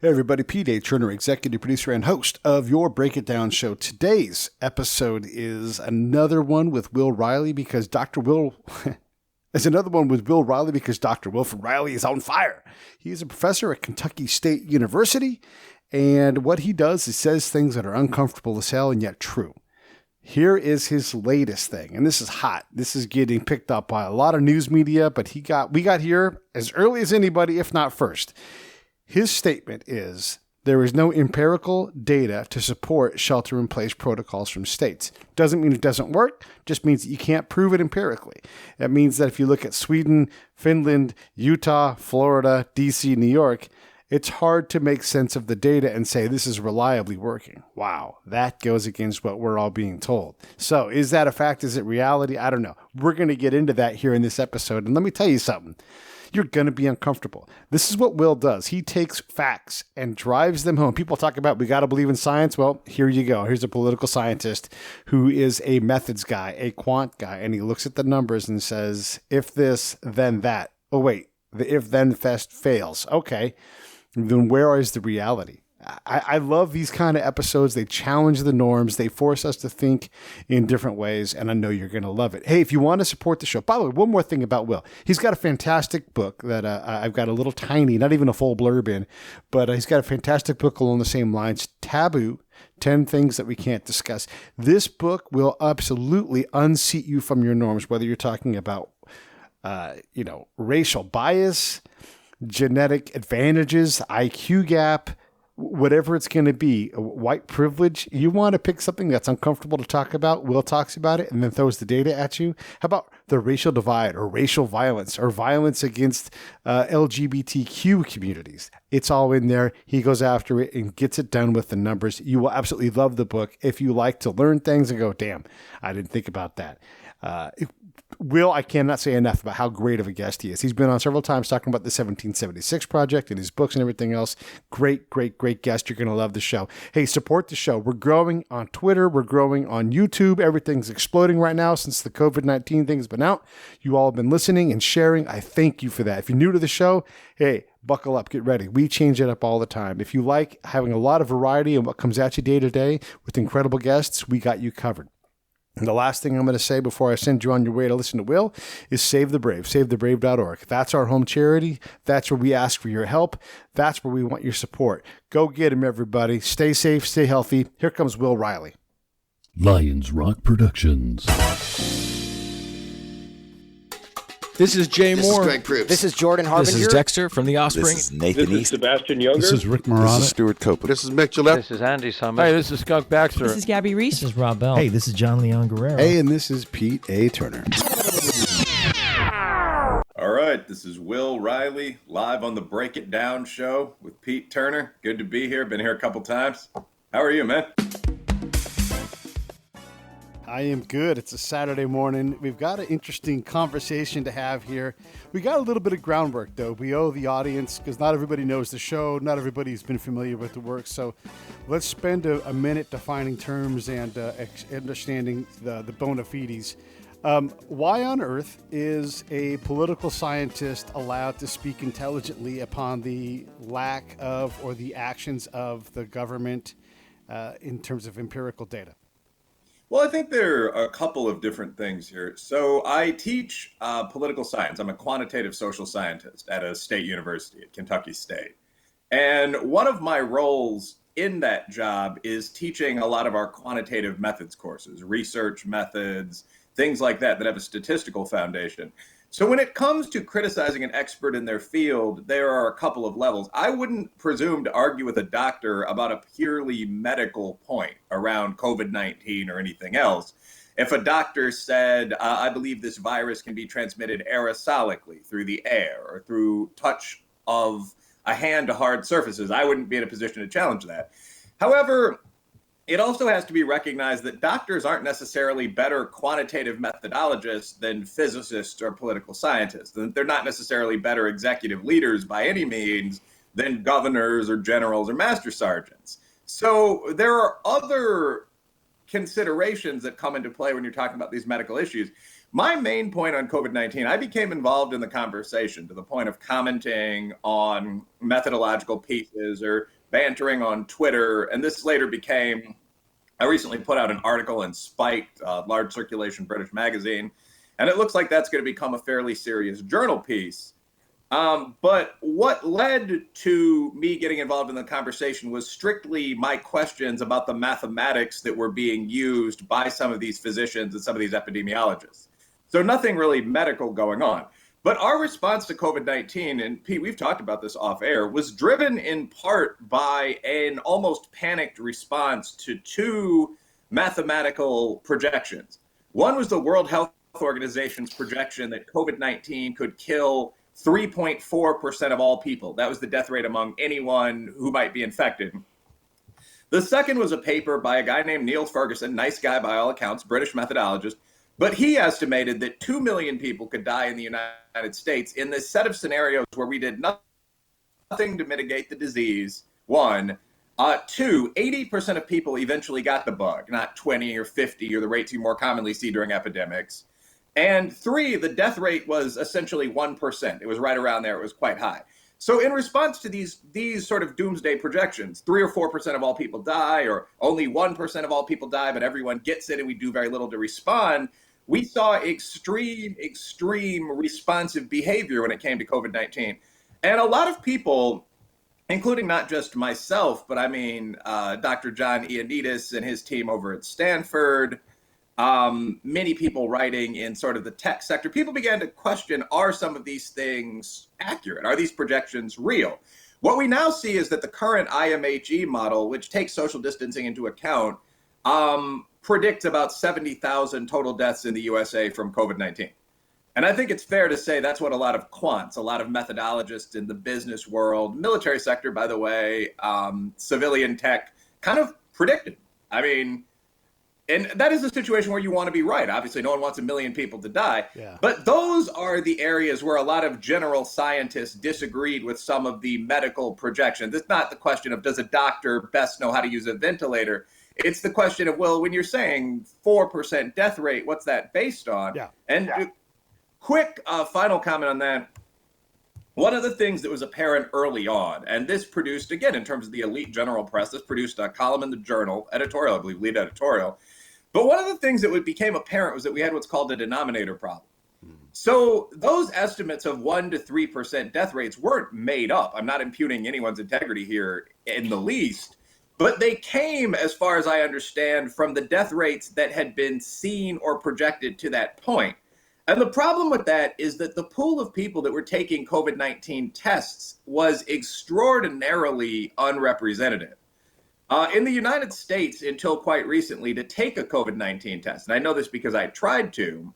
Hey everybody, Pete Turner, executive producer and host of your Break It Down show. Today's episode is another one with Wil Reilly because Dr. Wilfred Reilly is on fire. He's a professor at Kentucky State University, and what he does is says things that are uncomfortable as hell and yet true. Here is his latest thing, and this is hot. This is getting picked up by a lot of news media, but we got here as early as anybody, if not first. His statement is, there is no empirical data to support shelter-in-place protocols from states. Doesn't mean it doesn't work, just means that you can't prove it empirically. That means that if you look at Sweden, Finland, Utah, Florida, D.C., New York, it's hard to make sense of the data and say this is reliably working. Wow, that goes against what we're all being told. So is that a fact? Is it reality? I don't know. We're going to get into that here in this episode, and let me tell you something. You're going to be uncomfortable. This is what Wil does. He takes facts and drives them home. People talk about, we got to believe in science. Well, here you go. Here's a political scientist who is a methods guy, a quant guy, and he looks at the numbers and says, if this, then that. Oh, wait, the if-then fest fails. Okay, then where is the reality? I love these kind of episodes. They challenge the norms. They force us to think in different ways, and I know you're going to love it. Hey, if you want to support the show, by the way, one more thing about Wil. He's got a fantastic book that I've got a little tiny, not even a full blurb in, but he's got a fantastic book along the same lines, Taboo, 10 Things That We Can't Discuss. This book will absolutely unseat you from your norms, whether you're talking about, racial bias, genetic advantages, IQ gap, whatever it's going to be, white privilege. You want to pick something that's uncomfortable to talk about. Wil talks about it and then throws the data at you. How about the racial divide or racial violence or violence against LGBTQ communities? It's all in there. He goes after it and gets it done with the numbers. You will absolutely love the book if you like to learn things and go, damn, I didn't think about that. Wil, I cannot say enough about how great of a guest he is. He's been on several times talking about the 1776 Project and his books and everything else. Great, great, great guest. You're going to love the show. Hey, support the show. We're growing on Twitter. We're growing on YouTube. Everything's exploding right now since the COVID-19 thing has been out. You all have been listening and sharing. I thank you for that. If you're new to the show, hey, buckle up, get ready. We change it up all the time. If you like having a lot of variety in what comes at you day to day with incredible guests, we got you covered. And the last thing I'm going to say before I send you on your way to listen to Wil is Save the Brave, savethebrave.org. That's our home charity. That's where we ask for your help. That's where we want your support. Go get him, everybody. Stay safe, stay healthy. Here comes Wil Reilly. Lions Rock Productions. This is Jay Moore. This is Greg Proops. This is Jordan Harbinger. This is Dexter from The Offspring. This is Nathan This is East. Sebastian Younger. This is Rick Marotta. This is Stuart Copeland. This is Mick Gillette. This is Andy Summers. Hey, this is Skunk Baxter. This is Gabby Reese. This is Rob Bell. Hey, this is John Leon Guerrero. Hey, and this is Pete A. Turner. All right, this is Wil Reilly, live on the Break It Down show with Pete Turner. Good to be here. Been here a couple times. How are you, man? I am good. It's a Saturday morning. We've got an interesting conversation to have here. We got a little bit of groundwork, though. We owe the audience, because not everybody knows the show. Not everybody's been familiar with the work. So let's spend a minute defining terms and understanding the bona fides. Why on earth is a political scientist allowed to speak intelligently upon the lack of or the actions of the government in terms of empirical data? Well, I think there are a couple of different things here. So I teach political science. I'm a quantitative social scientist at a state university at Kentucky State. And one of my roles in that job is teaching a lot of our quantitative methods courses, research methods, things like that have a statistical foundation. So when it comes to criticizing an expert in their field, there are a couple of levels. I wouldn't presume to argue with a doctor about a purely medical point around COVID-19 or anything else. If a doctor said, I believe this virus can be transmitted aerosolically through the air or through touch of a hand to hard surfaces, I wouldn't be in a position to challenge that. However, it also has to be recognized that doctors aren't necessarily better quantitative methodologists than physicists or political scientists. They're not necessarily better executive leaders by any means than governors or generals or master sergeants. So there are other considerations that come into play when you're talking about these medical issues. My main point on COVID-19, I became involved in the conversation to the point of commenting on methodological pieces or bantering on Twitter. And this later became, I recently put out an article in Spiked, large circulation British magazine, and it looks like that's going to become a fairly serious journal piece. But what led to me getting involved in the conversation was strictly my questions about the mathematics that were being used by some of these physicians and some of these epidemiologists. So nothing really medical going on. But our response to COVID-19, and Pete, we've talked about this off air, was driven in part by an almost panicked response to two mathematical projections. One was the World Health Organization's projection that COVID-19 could kill 3.4% of all people. That was the death rate among anyone who might be infected. The second was a paper by a guy named Neil Ferguson, nice guy by all accounts, British methodologist, but he estimated that 2 million people could die in the United States in this set of scenarios where we did nothing to mitigate the disease, one. Two, 80% of people eventually got the bug, not 20 or 50 or the rates you more commonly see during epidemics. And three, the death rate was essentially 1%. It was right around there. It was quite high. So in response to these sort of doomsday projections, 3 or 4% of all people die, or only 1% of all people die, but everyone gets it and we do very little to respond, we saw extreme responsive behavior when it came to COVID-19. And a lot of people, including not just myself, but I mean, Dr. John Ioannidis and his team over at Stanford, many people writing in sort of the tech sector, people began to question, are some of these things accurate? Are these projections real? What we now see is that the current IMHE model, which takes social distancing into account, predicts about 70,000 total deaths in the USA from COVID-19. And I think it's fair to say that's what a lot of quants, a lot of methodologists in the business world, military sector, by the way, civilian tech, kind of predicted. I mean, and that is a situation where you want to be right. Obviously, no one wants 1 million people to die. Yeah. But those are the areas where a lot of general scientists disagreed with some of the medical projections. It's not the question of does a doctor best know how to use a ventilator? It's the question of, well, when you're saying 4% death rate, what's that based on? Yeah. And quick final comment on that. One of the things that was apparent early on, and this produced, again, in terms of the elite general press, this produced a column in the Journal, editorial, I believe, lead editorial. But one of the things that became apparent was that we had what's called a denominator problem. So those estimates of 1 to 3% death rates weren't made up. I'm not impugning anyone's integrity here in the least, but they came, as far as I understand, from the death rates that had been seen or projected to that point. And the problem with that is that the pool of people that were taking COVID-19 tests was extraordinarily unrepresentative. In the United States, until quite recently, to take a COVID-19 test, and I know this because I tried to,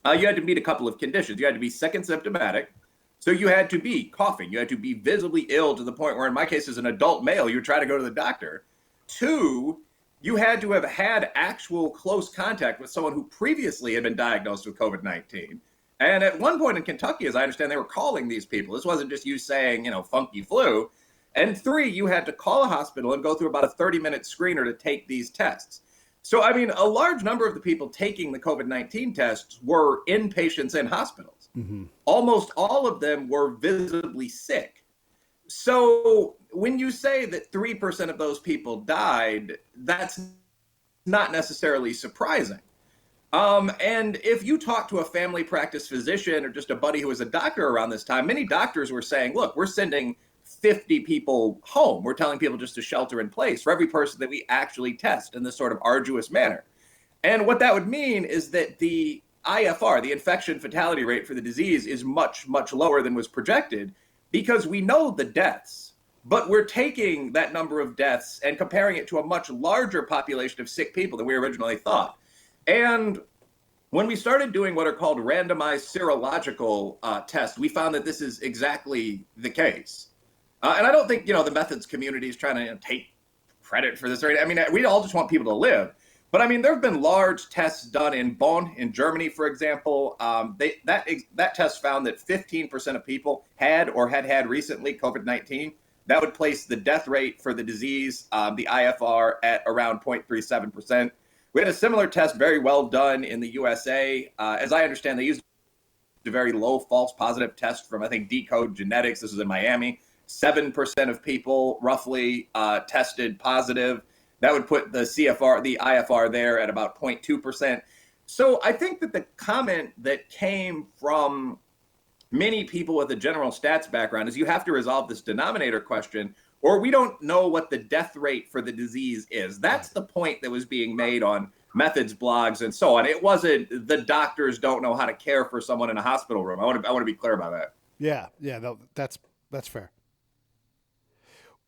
you had to meet a couple of conditions. You had to be sick and symptomatic. So you had to be coughing. You had to be visibly ill to the point where, in my case, as an adult male, you would try to go to the doctor. Two, you had to have had actual close contact with someone who previously had been diagnosed with COVID-19. And at one point in Kentucky, as I understand, they were calling these people. This wasn't just you saying, funky flu. And three, you had to call a hospital and go through about a 30-minute screener to take these tests. So, I mean, a large number of the people taking the COVID-19 tests were inpatients in hospitals. Mm-hmm. Almost all of them were visibly sick. So when you say that 3% of those people died, that's not necessarily surprising. And if you talk to a family practice physician or just a buddy who was a doctor around this time, many doctors were saying, look, we're sending 50 people home. We're telling people just to shelter in place for every person that we actually test in this sort of arduous manner. And what that would mean is that the IFR, the infection fatality rate for the disease, is much, much lower than was projected because we know the deaths, but we're taking that number of deaths and comparing it to a much larger population of sick people than we originally thought. And when we started doing what are called randomized serological tests, we found that this is exactly the case. And I don't think, the methods community is trying to take credit for this. I mean, we all just want people to live. But I mean, there have been large tests done in Bonn, in Germany, for example. That test found that 15% of people had or had recently COVID-19. That would place the death rate for the disease, the IFR, at around 0.37%. We had a similar test, very well done in the USA. As I understand, they used a very low false positive test from, I think, Decode Genetics. This was in Miami. 7% of people roughly tested positive. That would put the IFR there at about 0.2%. So I think that the comment that came from many people with a general stats background is you have to resolve this denominator question, or we don't know what the death rate for the disease is. That's the point that was being made on methods blogs and so on. It wasn't the doctors don't know how to care for someone in a hospital room. I want to be clear about that. Yeah, no, that's fair.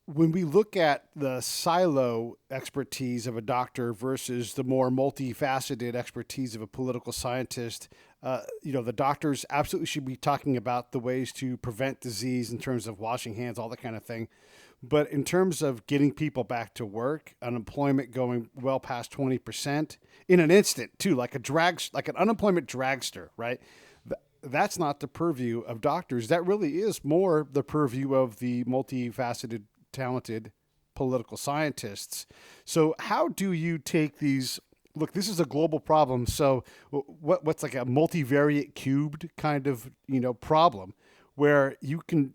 When we look at the silo expertise of a doctor versus the more multifaceted expertise of a political scientist, the doctors absolutely should be talking about the ways to prevent disease in terms of washing hands, all that kind of thing. But in terms of getting people back to work, unemployment going well past 20% in an instant too, like an unemployment dragster, right? That's not the purview of doctors. That really is more the purview of the multifaceted, talented political scientists. So how do you take these? Look, this is a global problem. So what's like a multivariate cubed kind of, problem where you can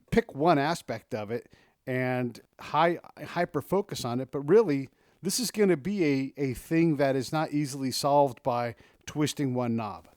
pick one aspect of it and hyper focus on it. But really, this is going to be a thing that is not easily solved by twisting one knob.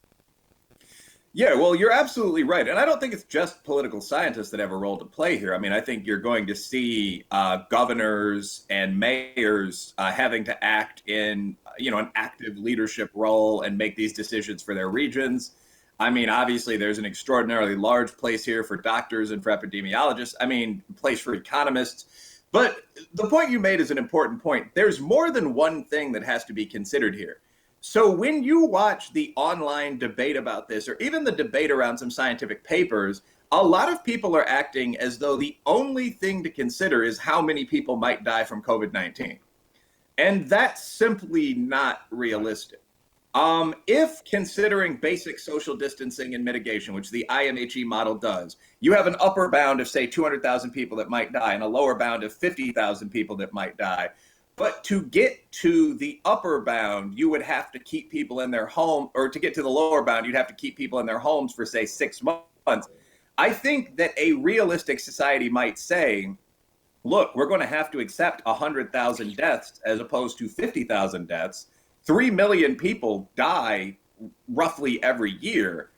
Yeah, well, you're absolutely right. And I don't think it's just political scientists that have a role to play here. I mean, I think you're going to see governors and mayors having to act in, an active leadership role and make these decisions for their regions. I mean, obviously, there's an extraordinarily large place here for doctors and for epidemiologists. I mean, place for economists. But the point you made is an important point. There's more than one thing that has to be considered here. So when you watch the online debate about this, or even the debate around some scientific papers, a lot of people are acting as though the only thing to consider is how many people might die from COVID-19. And that's simply not realistic. If considering basic social distancing and mitigation, which the IMHE model does, you have an upper bound of, say, 200,000 people that might die and a lower bound of 50,000 people that might die. But to get to the upper bound, you would have to keep people in their home, or to get to the lower bound, you'd have to keep people in their homes for, say, 6 months. I think that a realistic society might say, look, we're going to have to accept 100,000 deaths as opposed to 50,000 deaths. 3 million people die roughly every year.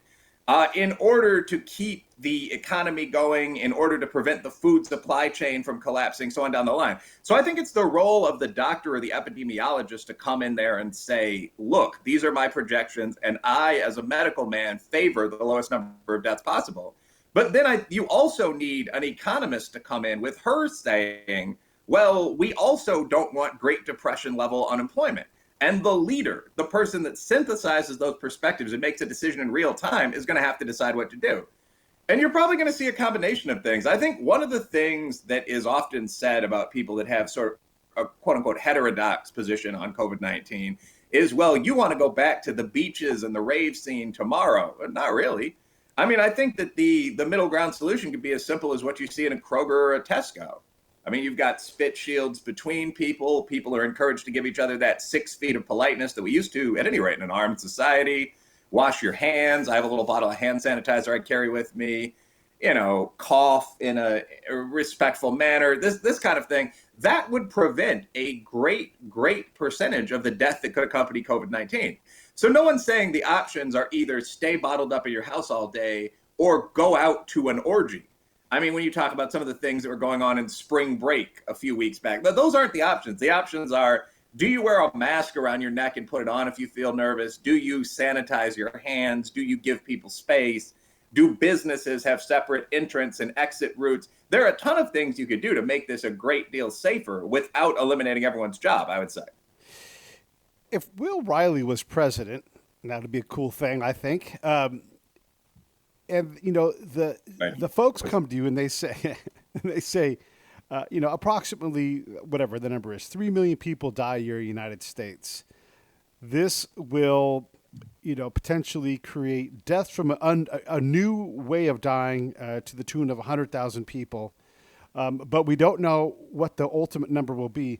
In order to keep the economy going, in order to prevent the food supply chain from collapsing, so on down the line. So I think it's the role of the doctor or the epidemiologist to come in there and say, look, these are my projections, and I, as a medical man, favor the lowest number of deaths possible. But then you also need an economist to come in with her saying, well, we also don't want Great Depression level unemployment. And the leader, the person that synthesizes those perspectives and makes a decision in real time, is going to have to decide what to do. And you're probably going to see a combination of things. I think one of the things that is often said about people that have sort of a quote unquote heterodox position on COVID-19 is, well, you want to go back to the beaches and the rave scene tomorrow. But not really. I mean, I think that the middle ground solution could be as simple as what you see in a Kroger or a Tesco. I mean, you've got spit shields between people. People are encouraged to give each other that 6 feet of politeness that we used to, at any rate, in an armed society. Wash your hands. I have a little bottle of hand sanitizer I carry with me. Cough in a respectful manner. This kind of thing. That would prevent a great percentage of the death that could accompany COVID-19. So no one's saying the options are either stay bottled up at your house all day or go out to an orgy. I mean, when you talk about some of the things that were going on in spring break a few weeks back, those aren't the options. The options are, do you wear a mask around your neck and put it on if you feel nervous? Do you sanitize your hands? Do you give people space? Do businesses have separate entrance and exit routes? There are a ton of things you could do to make this a great deal safer without eliminating everyone's job, I would say. If Wil Reilly was president, that would be a cool thing, I think. And the folks come to you and they say, approximately whatever the number is, 3 million people die a year in the United States. This will, potentially create deaths from a new way of dying to the tune of 100,000 people. But we don't know what the ultimate number will be.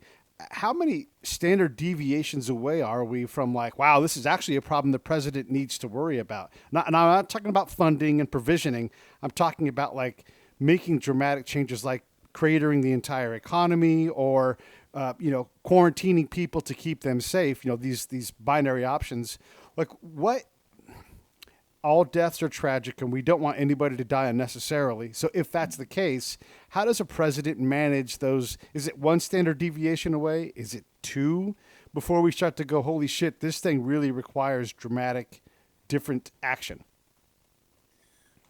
how many standard deviations away are we from like, wow, this is actually a problem the president needs to worry about? And I'm not talking about funding and provisioning. I'm talking about like making dramatic changes like cratering the entire economy or, quarantining people to keep them safe. These binary options. Like what? All deaths are tragic and we don't want anybody to die unnecessarily. So if that's the case, how does a president manage those? Is it one standard deviation away? Is it two before we start to go, holy shit, this thing really requires dramatic, different action?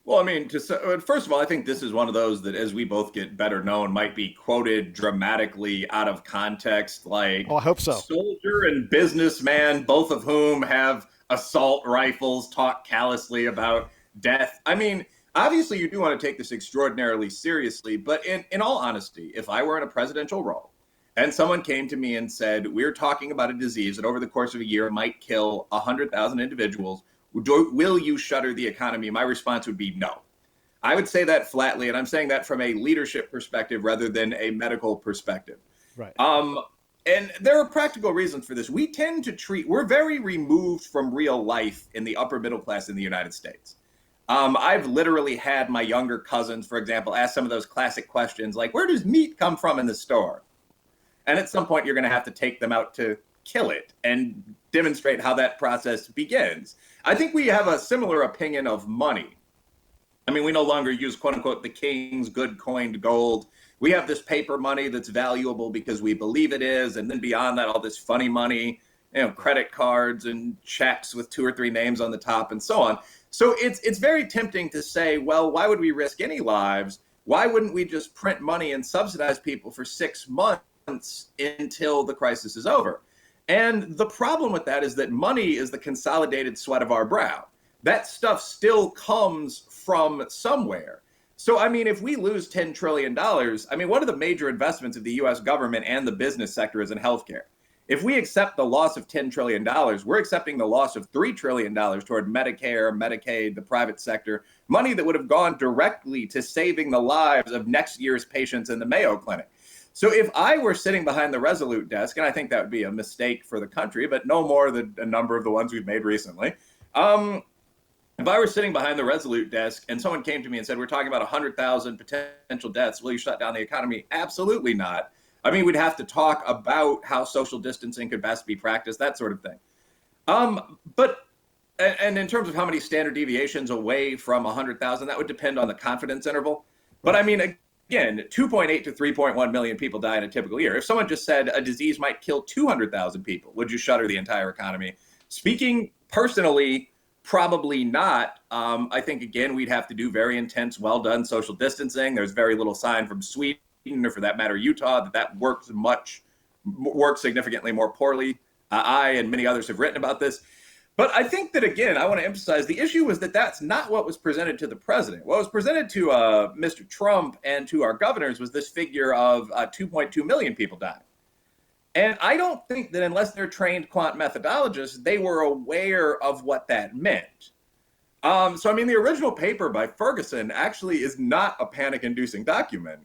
Well, I mean, first of all, I think this is one of those that, as we both get better known, might be quoted dramatically out of context. Like, I hope so. Soldier and businessman, both of whom have assault rifles, talk callously about death. I mean, obviously, you do want to take this extraordinarily seriously, but in all honesty, if I were in a presidential role and someone came to me and said, we're talking about a disease that over the course of a year might kill 100,000 individuals, will you shutter the economy? My response would be no. I would say that flatly, and I'm saying that from a leadership perspective rather than a medical perspective. Right. And there are practical reasons for this. We're very removed from real life in the upper middle class in the United States. I've literally had my younger cousins, for example, ask some of those classic questions like, where does meat come from in the store? And at some point, you're going to have to take them out to kill it and demonstrate how that process begins. I think we have a similar opinion of money. I mean, we no longer use, quote unquote, the king's good coined gold. We have this paper money that's valuable because we believe it is. And then beyond that, all this funny money, credit cards and checks with 2 or 3 names on the top and so on. So it's very tempting to say, well, why would we risk any lives? Why wouldn't we just print money and subsidize people for 6 months until the crisis is over? And the problem with that is that money is the consolidated sweat of our brow. That stuff still comes from somewhere. So, I mean, if we lose $10 trillion, I mean, one of the major investments of the U.S. government and the business sector is in healthcare. If we accept the loss of $10 trillion, we're accepting the loss of $3 trillion toward Medicare, Medicaid, the private sector, money that would have gone directly to saving the lives of next year's patients in the Mayo Clinic. So if I were sitting behind the Resolute desk, and I think that would be a mistake for the country, but no more than a number of the ones we've made recently, if I were sitting behind the Resolute desk and someone came to me and said, we're talking about 100,000 potential deaths, will you shut down the economy? Absolutely not. I mean, we'd have to talk about how social distancing could best be practiced, that sort of thing. But in terms of how many standard deviations away from 100,000, that would depend on the confidence interval. But I mean, again, 2.8 to 3.1 million people die in a typical year. If someone just said a disease might kill 200,000 people, would you shutter the entire economy? Speaking personally, probably not. I think, again, we'd have to do very intense, well-done social distancing. There's very little sign from Sweden, or for that matter, Utah, that works significantly more poorly. I and many others have written about this. But I think that, again, I want to emphasize the issue was that that's not what was presented to the president. What was presented to Mr. Trump and to our governors was this figure of 2.2 million people died. And I don't think that unless they're trained quant methodologists, they were aware of what that meant. So, I mean, the original paper by Ferguson actually is not a panic-inducing document.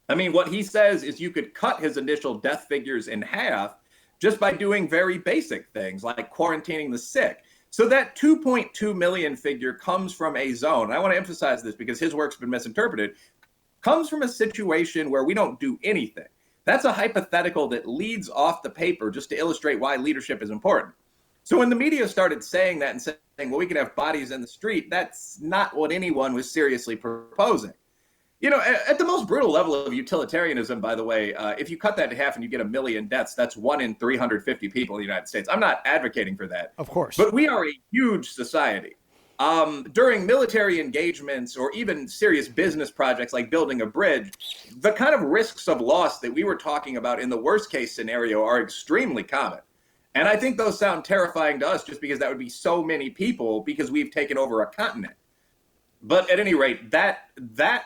I mean, what he says is you could cut his initial death figures in half just by doing very basic things like quarantining the sick. So that 2.2 million figure comes from a zone. And I want to emphasize this because his work's been misinterpreted. Comes from a situation where we don't do anything. That's a hypothetical that leads off the paper just to illustrate why leadership is important. So when the media started saying that and saying, well, we can have bodies in the street, that's not what anyone was seriously proposing. You know, at the most brutal level of utilitarianism, by the way, if you cut that in half and you get 1 million deaths, that's 1 in 350 people in the United States. I'm not advocating for that. Of course. But we are a huge society. During military engagements or even serious business projects like building a bridge, the kind of risks of loss that we were talking about in the worst case scenario are extremely common. And I think those sound terrifying to us just because that would be so many people because we've taken over a continent. But at any rate, that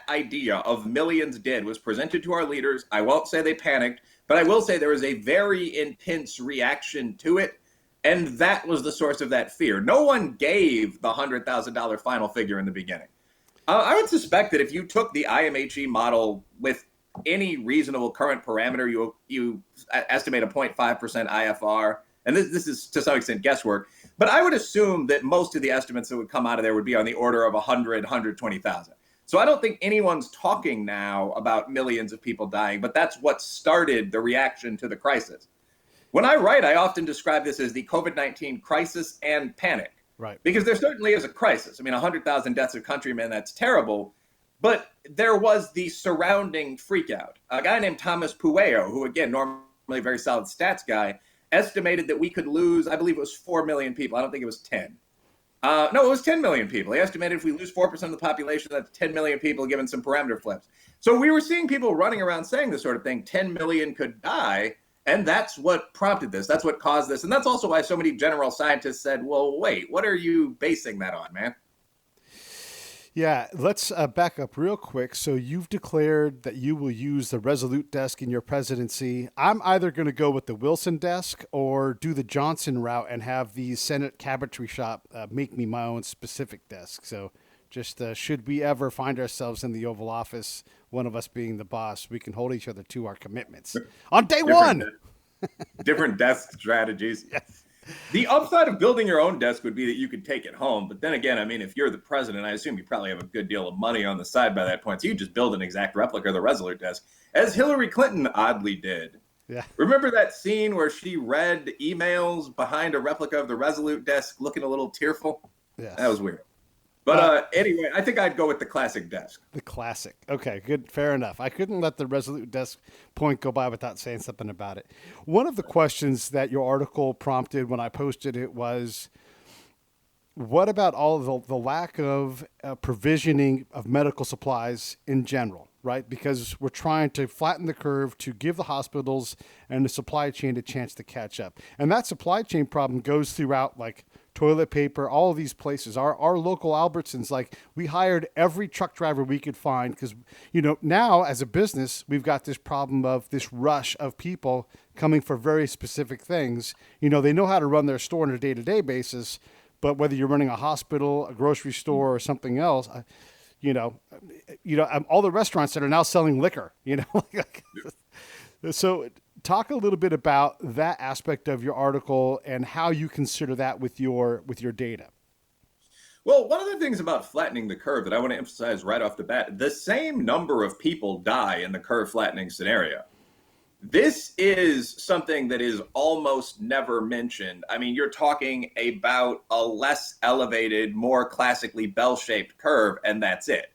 idea of millions dead was presented to our leaders. I won't say they panicked, but I will say there was a very intense reaction to it. And that was the source of that fear. No one gave the $100,000 final figure in the beginning. I would suspect that if you took the IMHE model with any reasonable current parameter, you estimate a 0.5% IFR. And this is to some extent guesswork, but I would assume that most of the estimates that would come out of there would be on the order of 100, 120,000. So I don't think anyone's talking now about millions of people dying, but that's what started the reaction to the crisis. When I write, I often describe this as the COVID-19 crisis and panic. Right. Because there certainly is a crisis. I mean, 100,000 deaths of countrymen, that's terrible. But there was the surrounding freakout. A guy named Thomas Pueo, who, again, normally a very solid stats guy, estimated that we could lose, I believe it was 4 million people. I don't think it was 10. No, it was 10 million people. He estimated if we lose 4% of the population, that's 10 million people given some parameter flips. So we were seeing people running around saying this sort of thing, 10 million could die. And that's what prompted this. That's what caused this. And that's also why so many general scientists said, well, wait, what are you basing that on, man? Yeah, let's back up real quick. So you've declared that you will use the Resolute desk in your presidency. I'm either going to go with the Wilson desk or do the Johnson route and have the Senate cabinetry shop make me my own specific desk. So just should we ever find ourselves in the Oval Office, one of us being the boss, we can hold each other to our commitments on day one. Different desk strategies. Yes. The upside of building your own desk would be that you could take it home. But then again, I mean, if you're the president, I assume you probably have a good deal of money on the side by that point. So you just build an exact replica of the Resolute desk, as Hillary Clinton oddly did. Yeah. Remember that scene where she read emails behind a replica of the Resolute desk looking a little tearful? Yes. That was weird. But anyway, I think I'd go with the classic desk. The classic. Okay, good. Fair enough. I couldn't let the Resolute desk point go by without saying something about it. One of the questions that your article prompted when I posted it was, what about all of the lack of provisioning of medical supplies in general, right? Because we're trying to flatten the curve to give the hospitals and the supply chain a chance to catch up. And that supply chain problem goes throughout, like, toilet paper, all of these places. Our local Albertsons, like, we hired every truck driver we could find because, you know, now as a business, we've got this problem of this rush of people coming for very specific things. You know, they know how to run their store on a day-to-day basis, but whether you're running a hospital, a grocery store, or something else, all the restaurants that are now selling liquor, you know, so talk a little bit about that aspect of your article and how you consider that with your data. Well, one of the things about flattening the curve that I want to emphasize right off the bat, the same number of people die in the curve flattening scenario. This is something that is almost never mentioned. I mean, you're talking about a less elevated, more classically bell-shaped curve, and that's it.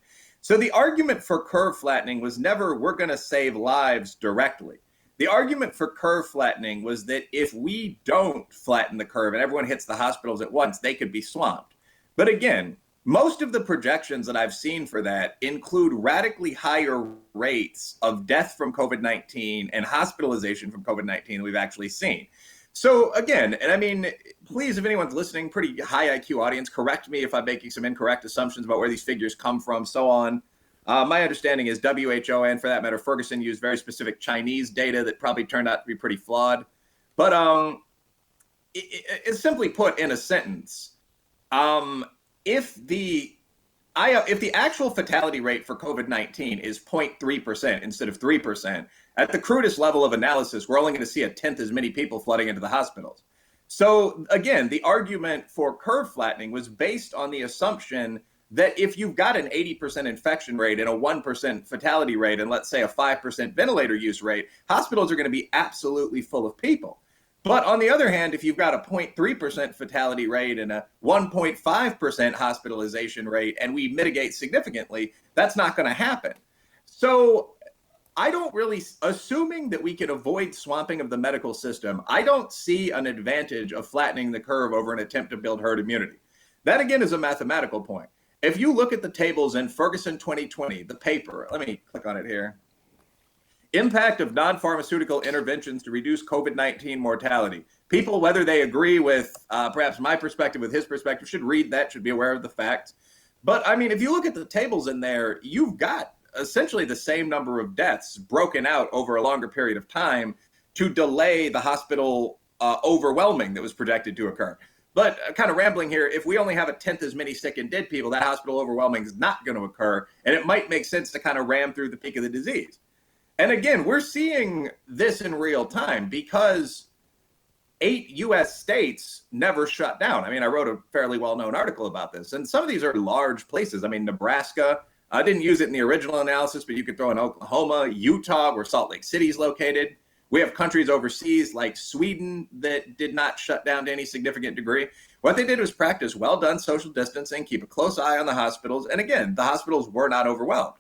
So the argument for curve flattening was never, we're going to save lives directly. The argument for curve flattening was that if we don't flatten the curve and everyone hits the hospitals at once, they could be swamped. But again, most of the projections that I've seen for that include radically higher rates of death from COVID-19 and hospitalization from COVID-19 than we've actually seen. So again, and I mean, please, if anyone's listening, pretty high IQ audience, correct me if I'm making some incorrect assumptions about where these figures come from, so on. My understanding is WHO, and for that matter, Ferguson, used very specific Chinese data that probably turned out to be pretty flawed. But it's simply put in a sentence, if the actual fatality rate for COVID-19 is 0.3% instead of 3%, at the crudest level of analysis, we're only going to see a tenth as many people flooding into the hospitals. So again, the argument for curve flattening was based on the assumption that if you've got an 80% infection rate and a 1% fatality rate and let's say a 5% ventilator use rate, hospitals are going to be absolutely full of people. But on the other hand, if you've got a 0.3% fatality rate and a 1.5% hospitalization rate and we mitigate significantly, that's not going to happen. So I don't really, assuming that we can avoid swamping of the medical system, I don't see an advantage of flattening the curve over an attempt to build herd immunity. That again is a mathematical point. If you look at the tables in Ferguson 2020, the paper, let me click on it here. Impact of non-pharmaceutical interventions to reduce COVID-19 mortality. People, whether they agree with perhaps my perspective, with his perspective, should read that, should be aware of the facts. But I mean, if you look at the tables in there, you've got essentially the same number of deaths broken out over a longer period of time to delay the hospital overwhelming that was projected to occur. But kind of rambling here, if we only have a tenth as many sick and dead people, that hospital overwhelming is not going to occur. And it might make sense to kind of ram through the peak of the disease. And again, we're seeing this in real time because 8 U.S. states never shut down. I mean, I wrote a fairly well-known article about this, and some of these are large places. I mean, Nebraska, I didn't use it in the original analysis, but you could throw in Oklahoma, Utah, where Salt Lake City is located. We have countries overseas like Sweden that did not shut down to any significant degree. What they did was practice well-done social distancing, keep a close eye on the hospitals, and again, the hospitals were not overwhelmed.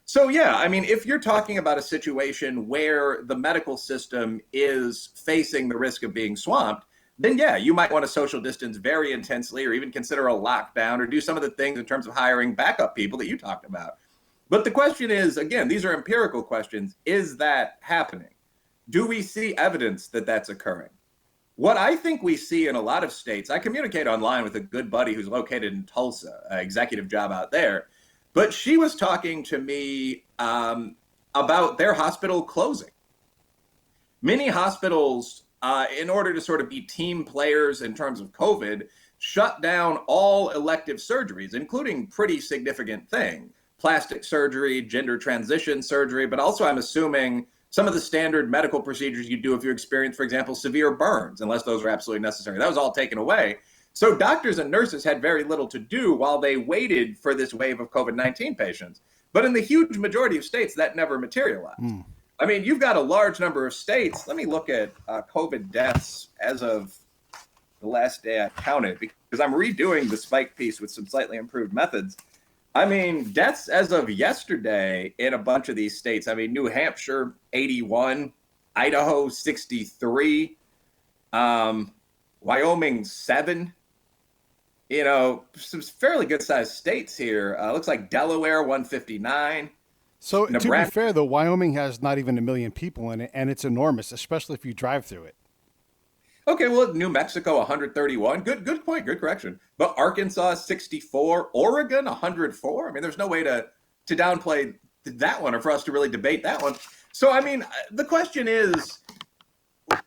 So yeah, I mean, if you're talking about a situation where the medical system is facing the risk of being swamped, then yeah, you might want to social distance very intensely or even consider a lockdown or do some of the things in terms of hiring backup people that you talked about. But the question is, again, these are empirical questions. Is that happening? Do we see evidence that that's occurring? What I think we see in a lot of states, I communicate online with a good buddy who's located in Tulsa, an executive job out there. But she was talking to me about their hospital closing. Many hospitals, in order to sort of be team players in terms of COVID, shut down all elective surgeries, including pretty significant things. Plastic surgery, gender transition surgery, but also I'm assuming some of the standard medical procedures you do if you experience, for example, severe burns, unless those are absolutely necessary. That was all taken away. So doctors and nurses had very little to do while they waited for this wave of COVID-19 patients. But in the huge majority of states, that never materialized. I mean, you've got a large number of states. Let me look at COVID deaths as of the last day I counted, because I'm redoing the Spike piece with some slightly improved methods. I mean, deaths as of yesterday in a bunch of these states. I mean, New Hampshire, 81, Idaho, 63, Wyoming, 7. You know, some fairly good-sized states here. Looks like Delaware, 159. So Nebraska. to be fair, though, Wyoming has not even 1 million people in it, and it's enormous, especially if you drive through it. Okay, well, New Mexico, 131. Good point. Good correction. But Arkansas, 64. Oregon, 104. I mean, there's no way to downplay that one or for us to really debate that one. So, I mean, the question is,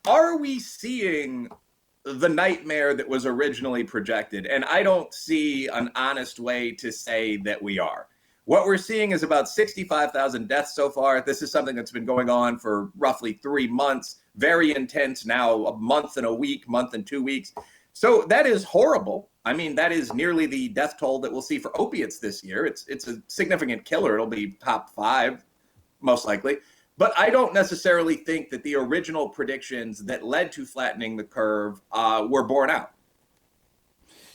are we seeing the nightmare that was originally projected? And I don't see an honest way to say that we are. What we're seeing is about 65,000 deaths so far. This is something that's been going on for roughly 3 months, very intense now, a month and a week, month and 2 weeks. So that is horrible. I mean, that is nearly the death toll that we'll see for opiates this year. It's a significant killer. It'll be top 5, most likely. But I don't necessarily think that the original predictions that led to flattening the curve were borne out.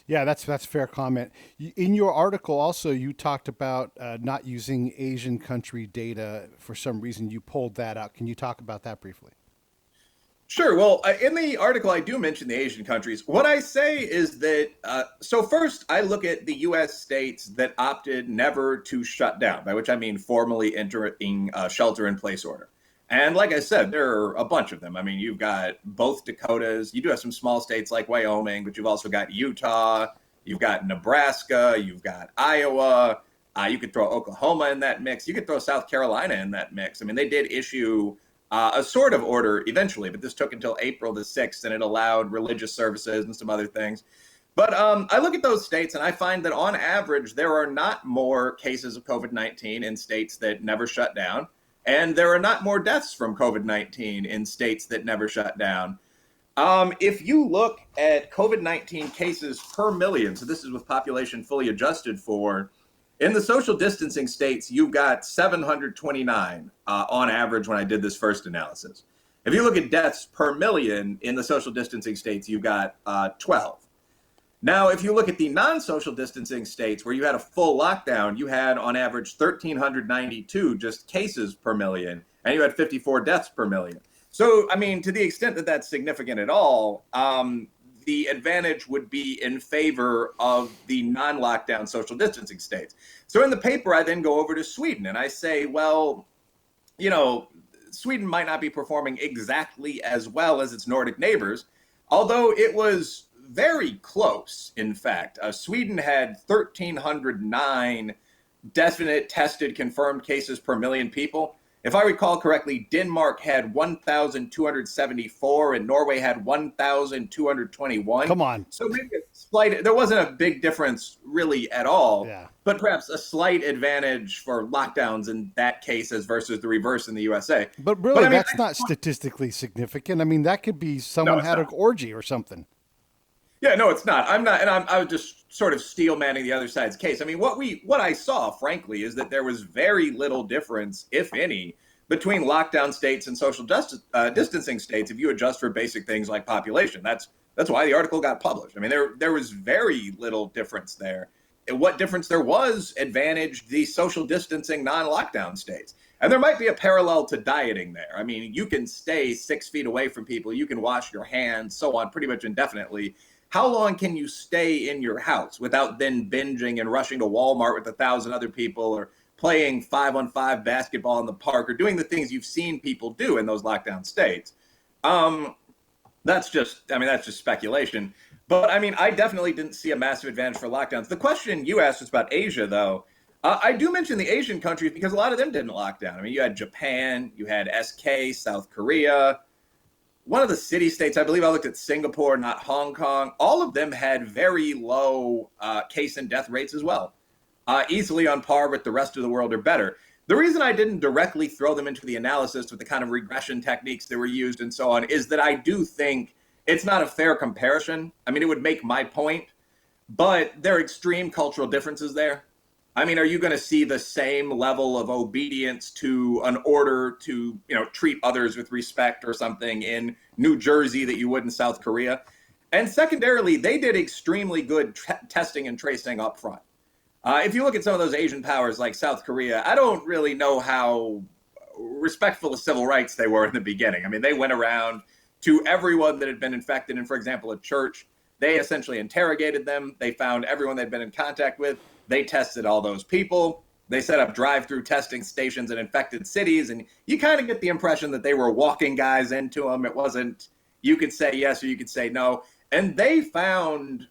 Yeah, that's a fair comment. In your article, also, you talked about not using Asian country data for some reason. You pulled that out. Can you talk about that briefly? Sure. Well, in the article, I do mention the Asian countries. What I say is that, so first, I look at the U.S. states that opted never to shut down, by which I mean formally entering a shelter-in-place order. And like I said, there are a bunch of them. I mean, you've got both Dakotas. You do have some small states like Wyoming, but you've also got Utah. You've got Nebraska. You've got Iowa. You could throw Oklahoma in that mix. You could throw South Carolina in that mix. I mean, they did issue a sort of order eventually, but this took until April the 6th, and it allowed religious services and some other things. But I look at those states, and I find that on average, there are not more cases of COVID-19 in states that never shut down, and there are not more deaths from COVID-19 in states that never shut down. If you look at COVID-19 cases per million, so this is with population fully adjusted for, in the social distancing states, you've got 729 on average when I did this first analysis. If you look at deaths per million in the social distancing states, you've got 12. Now, if you look at the non-social distancing states where you had a full lockdown, you had on average 1,392 just cases per million, and you had 54 deaths per million. So, I mean, to the extent that that's significant at all, the advantage would be in favor of the non-lockdown social distancing states. So in the paper, I then go over to Sweden and I say, well, you know, Sweden might not be performing exactly as well as its Nordic neighbors, although it was very close, in fact. Sweden had 1,309 definite tested confirmed cases per million people. If I recall correctly, Denmark had 1,274 and Norway had 1,221. Come on. So maybe it's there wasn't a big difference really at all, Yeah. but perhaps a slight advantage for lockdowns in that case as versus the reverse in the USA. But really, I mean, that's not statistically significant. I mean, that could be someone it's had an not. orgy or something. Yeah, no, it's not. I'm not, and I was just sort of steel manning the other side's case. I mean, what I saw, frankly, is that there was very little difference, if any, between lockdown states and social distancing states if you adjust for basic things like population. That's why the article got published. I mean, there was very little difference there. And what difference there was advantaged the social distancing non-lockdown states. And there might be a parallel to dieting there. I mean, you can stay 6 feet away from people, you can wash your hands, so on, pretty much indefinitely. How long can you stay in your house without then binging and rushing to Walmart with 1,000 other people, or playing 5-on-5 basketball in the park, or doing the things you've seen people do in those lockdown states? That's just speculation. But I mean, I definitely didn't see a massive advantage for lockdowns. The question you asked was about Asia, though. I do mention the Asian countries because a lot of them didn't lock down. I mean, you had Japan, you had SK, South Korea. One of the city-states, I believe I looked at Singapore, not Hong Kong. All of them had very low case and death rates as well, easily on par with the rest of the world or better. The reason I didn't directly throw them into the analysis with the kind of regression techniques that were used and so on is that I do think it's not a fair comparison. I mean, it would make my point, but there are extreme cultural differences there. I mean, are you going to see the same level of obedience to an order to, treat others with respect or something in New Jersey that you would in South Korea? And secondarily, they did extremely good testing and tracing up front. If you look at some of those Asian powers like South Korea, I don't really know how respectful of civil rights they were in the beginning. I mean, they went around to everyone that had been infected in, for example, a church. They essentially interrogated them. They found everyone they'd been in contact with. They tested all those people. They set up drive-through testing stations in infected cities. And you kind of get the impression that they were walking guys into them. It wasn't, you could say yes or you could say no. And they found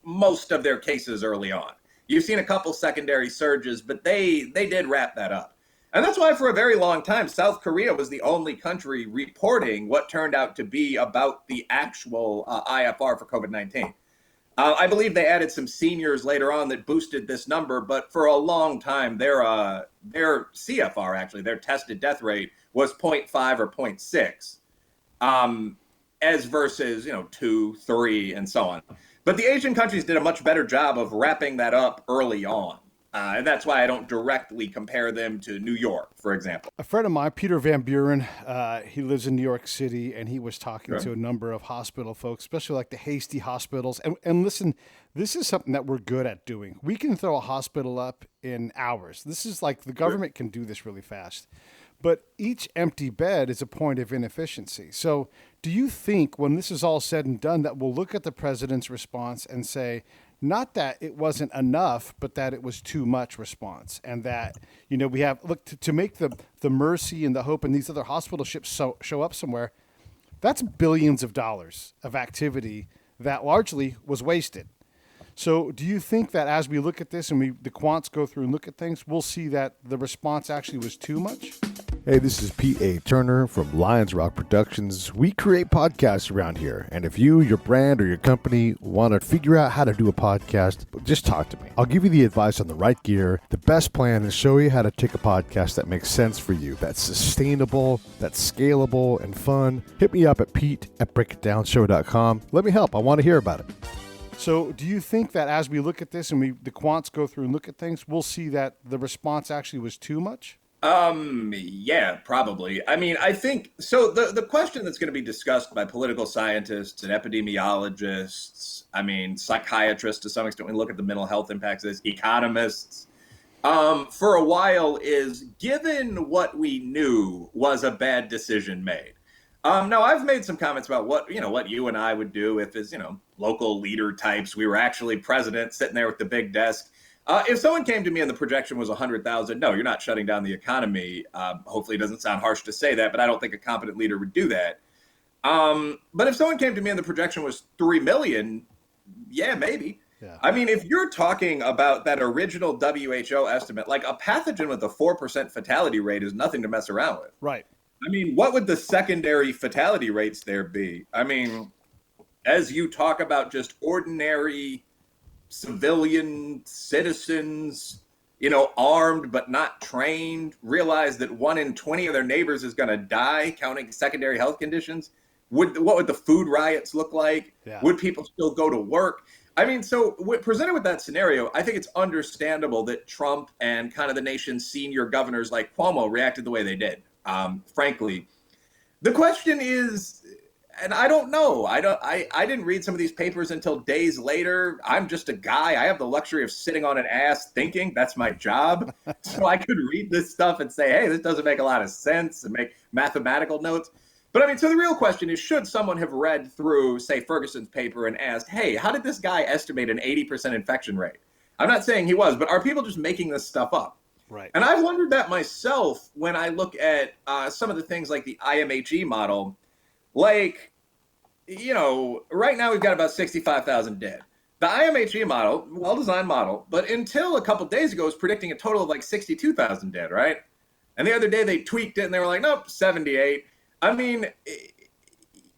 most of their cases early on. You've seen a couple secondary surges, but they did wrap that up. And that's why for a very long time, South Korea was the only country reporting what turned out to be about the actual IFR for COVID-19. I believe they added some seniors later on that boosted this number, but for a long time, their CFR, actually, their tested death rate was 0.5 or 0.6, as versus, 2, 3, and so on. But the Asian countries did a much better job of wrapping that up early on. And that's why I don't directly compare them to New York, for example. A friend of mine, Peter Van Buren, he lives in New York City, and he was talking to a number of hospital folks, especially like the hasty hospitals. And listen, this is something that we're good at doing. We can throw a hospital up in hours. This is like the government can do this really fast. But each empty bed is a point of inefficiency. So do you think when this is all said and done that we'll look at the president's response and say, not that it wasn't enough, but that it was too much response, and that, we have, look, to make the Mercy and the Hope and these other hospital ships show up somewhere, that's billions of dollars of activity that largely was wasted. So do you think that as we look at this and the quants go through and look at things, we'll see that the response actually was too much? Hey, this is P.A. Turner from Lions Rock Productions. We create podcasts around here, and if you, your brand, or your company want to figure out how to do a podcast, just talk to me. I'll give you the advice on the right gear, the best plan, and show you how to take a podcast that makes sense for you, that's sustainable, that's scalable, and fun. Hit me up at pete@breakitdownshow.com. Let me help. I want to hear about it. So do you think that as we look at this and the quants go through and look at things, we'll see that the response actually was too much? Yeah, probably. I mean, I think so. The question that's going to be discussed by political scientists and epidemiologists, I mean, psychiatrists to some extent, when we look at the mental health impacts of this, economists, for a while is, given what we knew was a bad decision made. Now, I've made some comments about what you and I would do if, as local leader types, we were actually president sitting there with the big desk. If someone came to me and the projection was 100,000, no, you're not shutting down the economy. Hopefully it doesn't sound harsh to say that, but I don't think a competent leader would do that. But if someone came to me and the projection was 3 million, yeah, maybe. Yeah. I mean, if you're talking about that original WHO estimate, like a pathogen with a 4% fatality rate is nothing to mess around with. Right. I mean, what would the secondary fatality rates there be? I mean, as you talk about just ordinary civilian citizens, armed but not trained, realize that 1 in 20 of their neighbors is going to die, counting secondary health conditions. What would the food riots look like? Yeah. Would people still go to work? I mean, so presented with that scenario, I think it's understandable that Trump and kind of the nation's senior governors like Cuomo reacted the way they did. Frankly, the question is, and I don't know. I didn't read some of these papers until days later. I'm just a guy. I have the luxury of sitting on an ass thinking. That's my job. So I could read this stuff and say, hey, this doesn't make a lot of sense, and make mathematical notes. But I mean, so the real question is, should someone have read through, say, Ferguson's paper and asked, hey, how did this guy estimate an 80% infection rate? I'm not saying he was, but are people just making this stuff up? Right. And I've wondered that myself when I look at some of the things like the IMHE model. Like, right now we've got about 65,000 dead. The IMHE model, well-designed model, but until a couple days ago was predicting a total of like 62,000 dead, right? And the other day they tweaked it and they were like, nope, 78. I mean,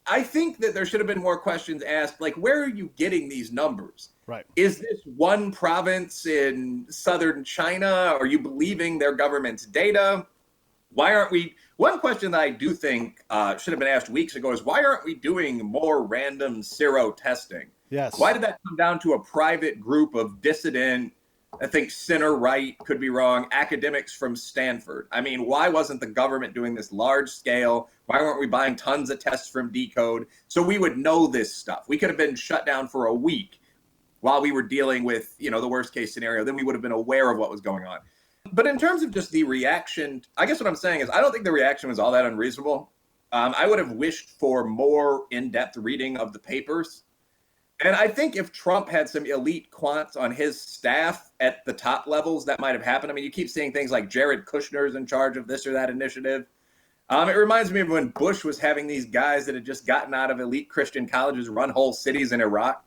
I think that there should have been more questions asked, like, where are you getting these numbers? Right. Is this one province in southern China? Are you believing their government's data? Why aren't we? One question that I do think should have been asked weeks ago is, why aren't we doing more random sero testing? Yes. Why did that come down to a private group of dissident, I think center right, could be wrong, academics from Stanford? I mean, why wasn't the government doing this large scale? Why weren't we buying tons of tests from Decode so we would know this stuff? We could have been shut down for a week while we were dealing with, the worst case scenario. Then we would have been aware of what was going on. But in terms of just the reaction, I guess what I'm saying is I don't think the reaction was all that unreasonable. I would have wished for more in-depth reading of the papers. And I think if Trump had some elite quants on his staff at the top levels, that might have happened. I mean, you keep seeing things like Jared Kushner's in charge of this or that initiative. It reminds me of when Bush was having these guys that had just gotten out of elite Christian colleges run whole cities in Iraq.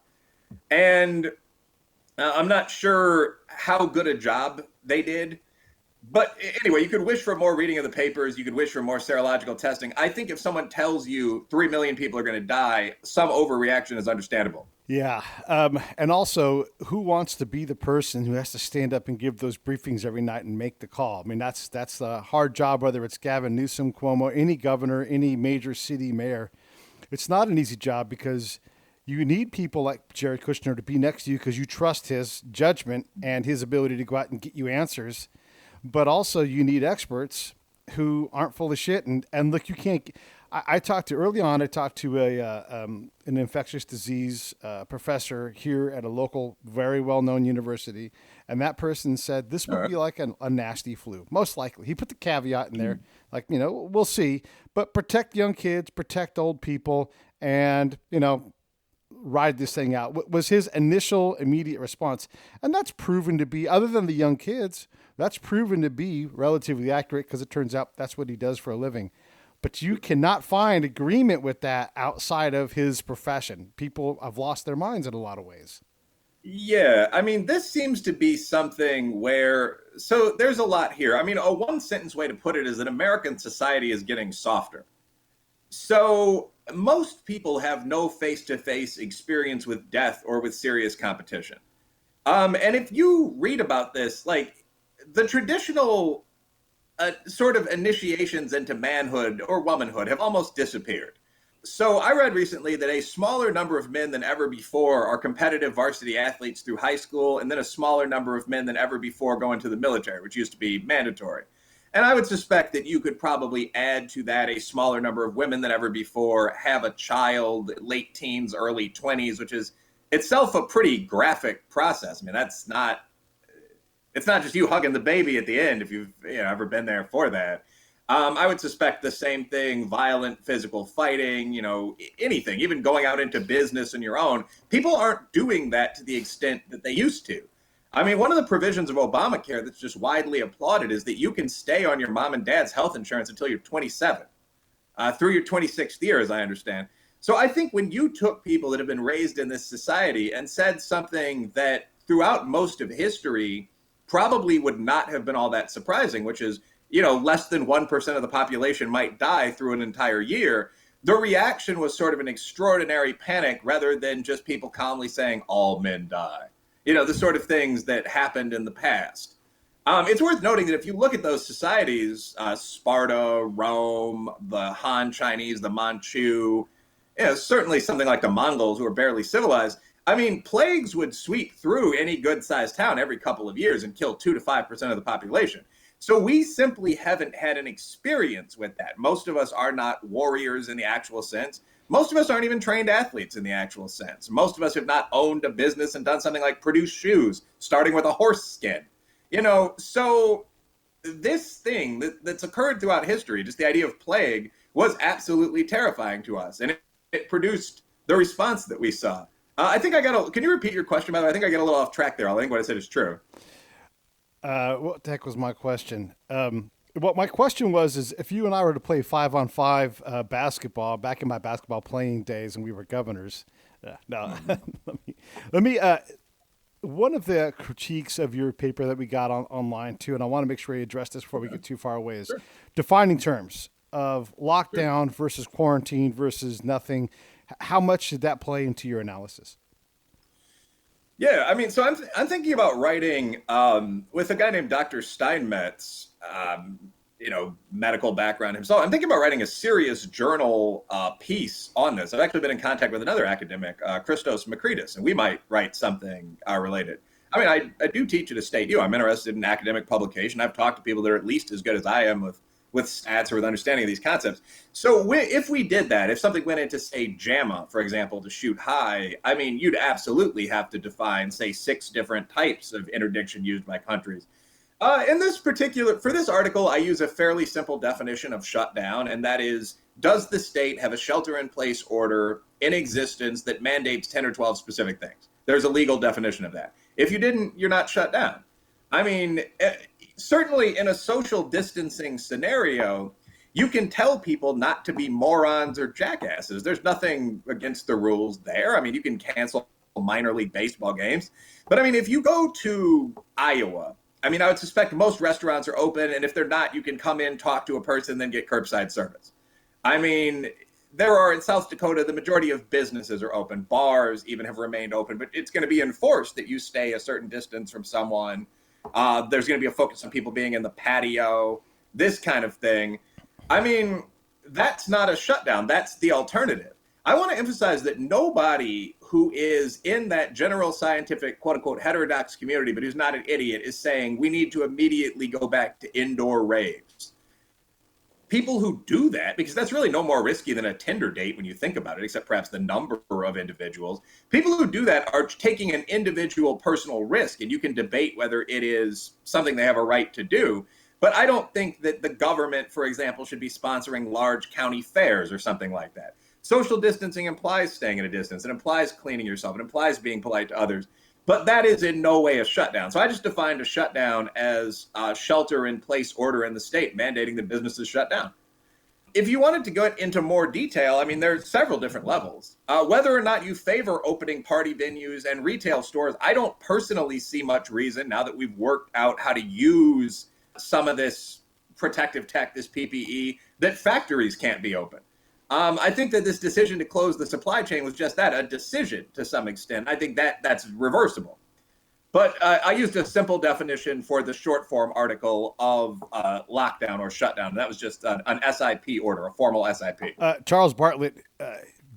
And I'm not sure how good a job they did. But anyway, you could wish for more reading of the papers. You could wish for more serological testing. I think if someone tells you 3 million people are going to die, some overreaction is understandable. Yeah. And also, who wants to be the person who has to stand up and give those briefings every night and make the call? I mean, that's a hard job, whether it's Gavin Newsom, Cuomo, any governor, any major city mayor. It's not an easy job because you need people like Jared Kushner to be next to you because you trust his judgment and his ability to go out and get you answers. But also you need experts who aren't full of shit. And look, you can't. I talked to an infectious disease professor here at a local, very well-known university, and that person said this would be like a nasty flu, most likely. He put the caveat in there, like, we'll see, but protect young kids, protect old people, and ride this thing out. Was his initial immediate response, and that's proven to be, other than the young kids, that's proven to be relatively accurate because it turns out that's what he does for a living. But you cannot find agreement with that outside of his profession. People have lost their minds in a lot of ways. Yeah, I mean, this seems to be something where, so there's a lot here. I mean, a one sentence way to put it is that American society is getting softer. So most people have no face-to-face experience with death or with serious competition. And if you read about this, like the traditional sort of initiations into manhood or womanhood have almost disappeared. So I read recently that a smaller number of men than ever before are competitive varsity athletes through high school, and then a smaller number of men than ever before go into the military, which used to be mandatory. And I would suspect that you could probably add to that a smaller number of women than ever before have a child, late teens, early 20s, which is itself a pretty graphic process. I mean, it's not just you hugging the baby at the end, if you've ever been there for that. I would suspect the same thing, violent physical fighting, anything, even going out into business on your own. People aren't doing that to the extent that they used to. I mean, one of the provisions of Obamacare that's just widely applauded is that you can stay on your mom and dad's health insurance until you're 27, through your 26th year, as I understand. So I think when you took people that have been raised in this society and said something that throughout most of history probably would not have been all that surprising, which is, less than 1% of the population might die through an entire year, the reaction was sort of an extraordinary panic rather than just people calmly saying, all men die. The sort of things that happened in the past. It's worth noting that if you look at those societies, Sparta, Rome, the Han Chinese, the Manchu, certainly something like the Mongols, who are barely civilized. I mean, plagues would sweep through any good-sized town every couple of years and kill 2 to 5% of the population. So we simply haven't had an experience with that. Most of us are not warriors in the actual sense. Most of us aren't even trained athletes in the actual sense. Most of us have not owned a business and done something like produce shoes, starting with a horse skin. So this thing that's occurred throughout history, just the idea of plague, was absolutely terrifying to us. And it produced the response that we saw. I think can you repeat your question, by the way? I think I get a little off track there. I think what I said is true. What the heck was my question? What my question is if you and I were to play 5-on-5 basketball back in my basketball playing days and we were governors. Let me one of the critiques of your paper that we got online too, and I want to make sure we address this before we get too far away, is defining terms of lockdown versus quarantine versus nothing. How much did that play into your analysis? Yeah, I mean, so I'm thinking about writing with a guy named Dr. Steinmetz, medical background himself. I'm thinking about writing a serious journal piece on this. I've actually been in contact with another academic, Christos Makridis, and we might write something related. I mean, I do teach at a state U. I'm interested in academic publication. I've talked to people that are at least as good as I am with stats or with understanding of these concepts. So if we did that, if something went into, say, JAMA, for example, to shoot high, I mean, you'd absolutely have to define, say, 6 different types of interdiction used by countries. For this article, I use a fairly simple definition of shutdown, and that is, does the state have a shelter-in-place order in existence that mandates 10 or 12 specific things? There's a legal definition of that. If you didn't, you're not shut down. I mean, certainly in a social distancing scenario, you can tell people not to be morons or jackasses. There's nothing against the rules there. I mean, you can cancel minor league baseball games. But I mean, if you go to Iowa, I mean, I would suspect most restaurants are open. And if they're not, you can come in, talk to a person, then get curbside service. I mean, in South Dakota, the majority of businesses are open. Bars even have remained open. But it's going to be enforced that you stay a certain distance from someone. There's going to be a focus on people being in the patio, this kind of thing. I mean, that's not a shutdown. That's the alternative. I want to emphasize that nobody who is in that general scientific, quote unquote, heterodox community, but who's not an idiot, is saying we need to immediately go back to indoor raves. People who do that, because that's really no more risky than a Tinder date when you think about it, except perhaps the number of individuals. People who do that are taking an individual personal risk, and you can debate whether it is something they have a right to do. But I don't think that the government, for example, should be sponsoring large county fairs or something like that. Social distancing implies staying at a distance. It implies cleaning yourself. It implies being polite to others. But that is in no way a shutdown. So I just defined a shutdown as a shelter-in-place order in the state mandating that businesses shut down. If you wanted to go into more detail, I mean, there's several different levels. Whether or not you favor opening party venues and retail stores, I don't personally see much reason, now that we've worked out how to use some of this protective tech, this PPE, that factories can't be open. I think that this decision to close the supply chain was just that, a decision to some extent. I think that's reversible. But I used a simple definition for the short form article of lockdown or shutdown. That was just an SIP order, a formal SIP. Charles Bartlett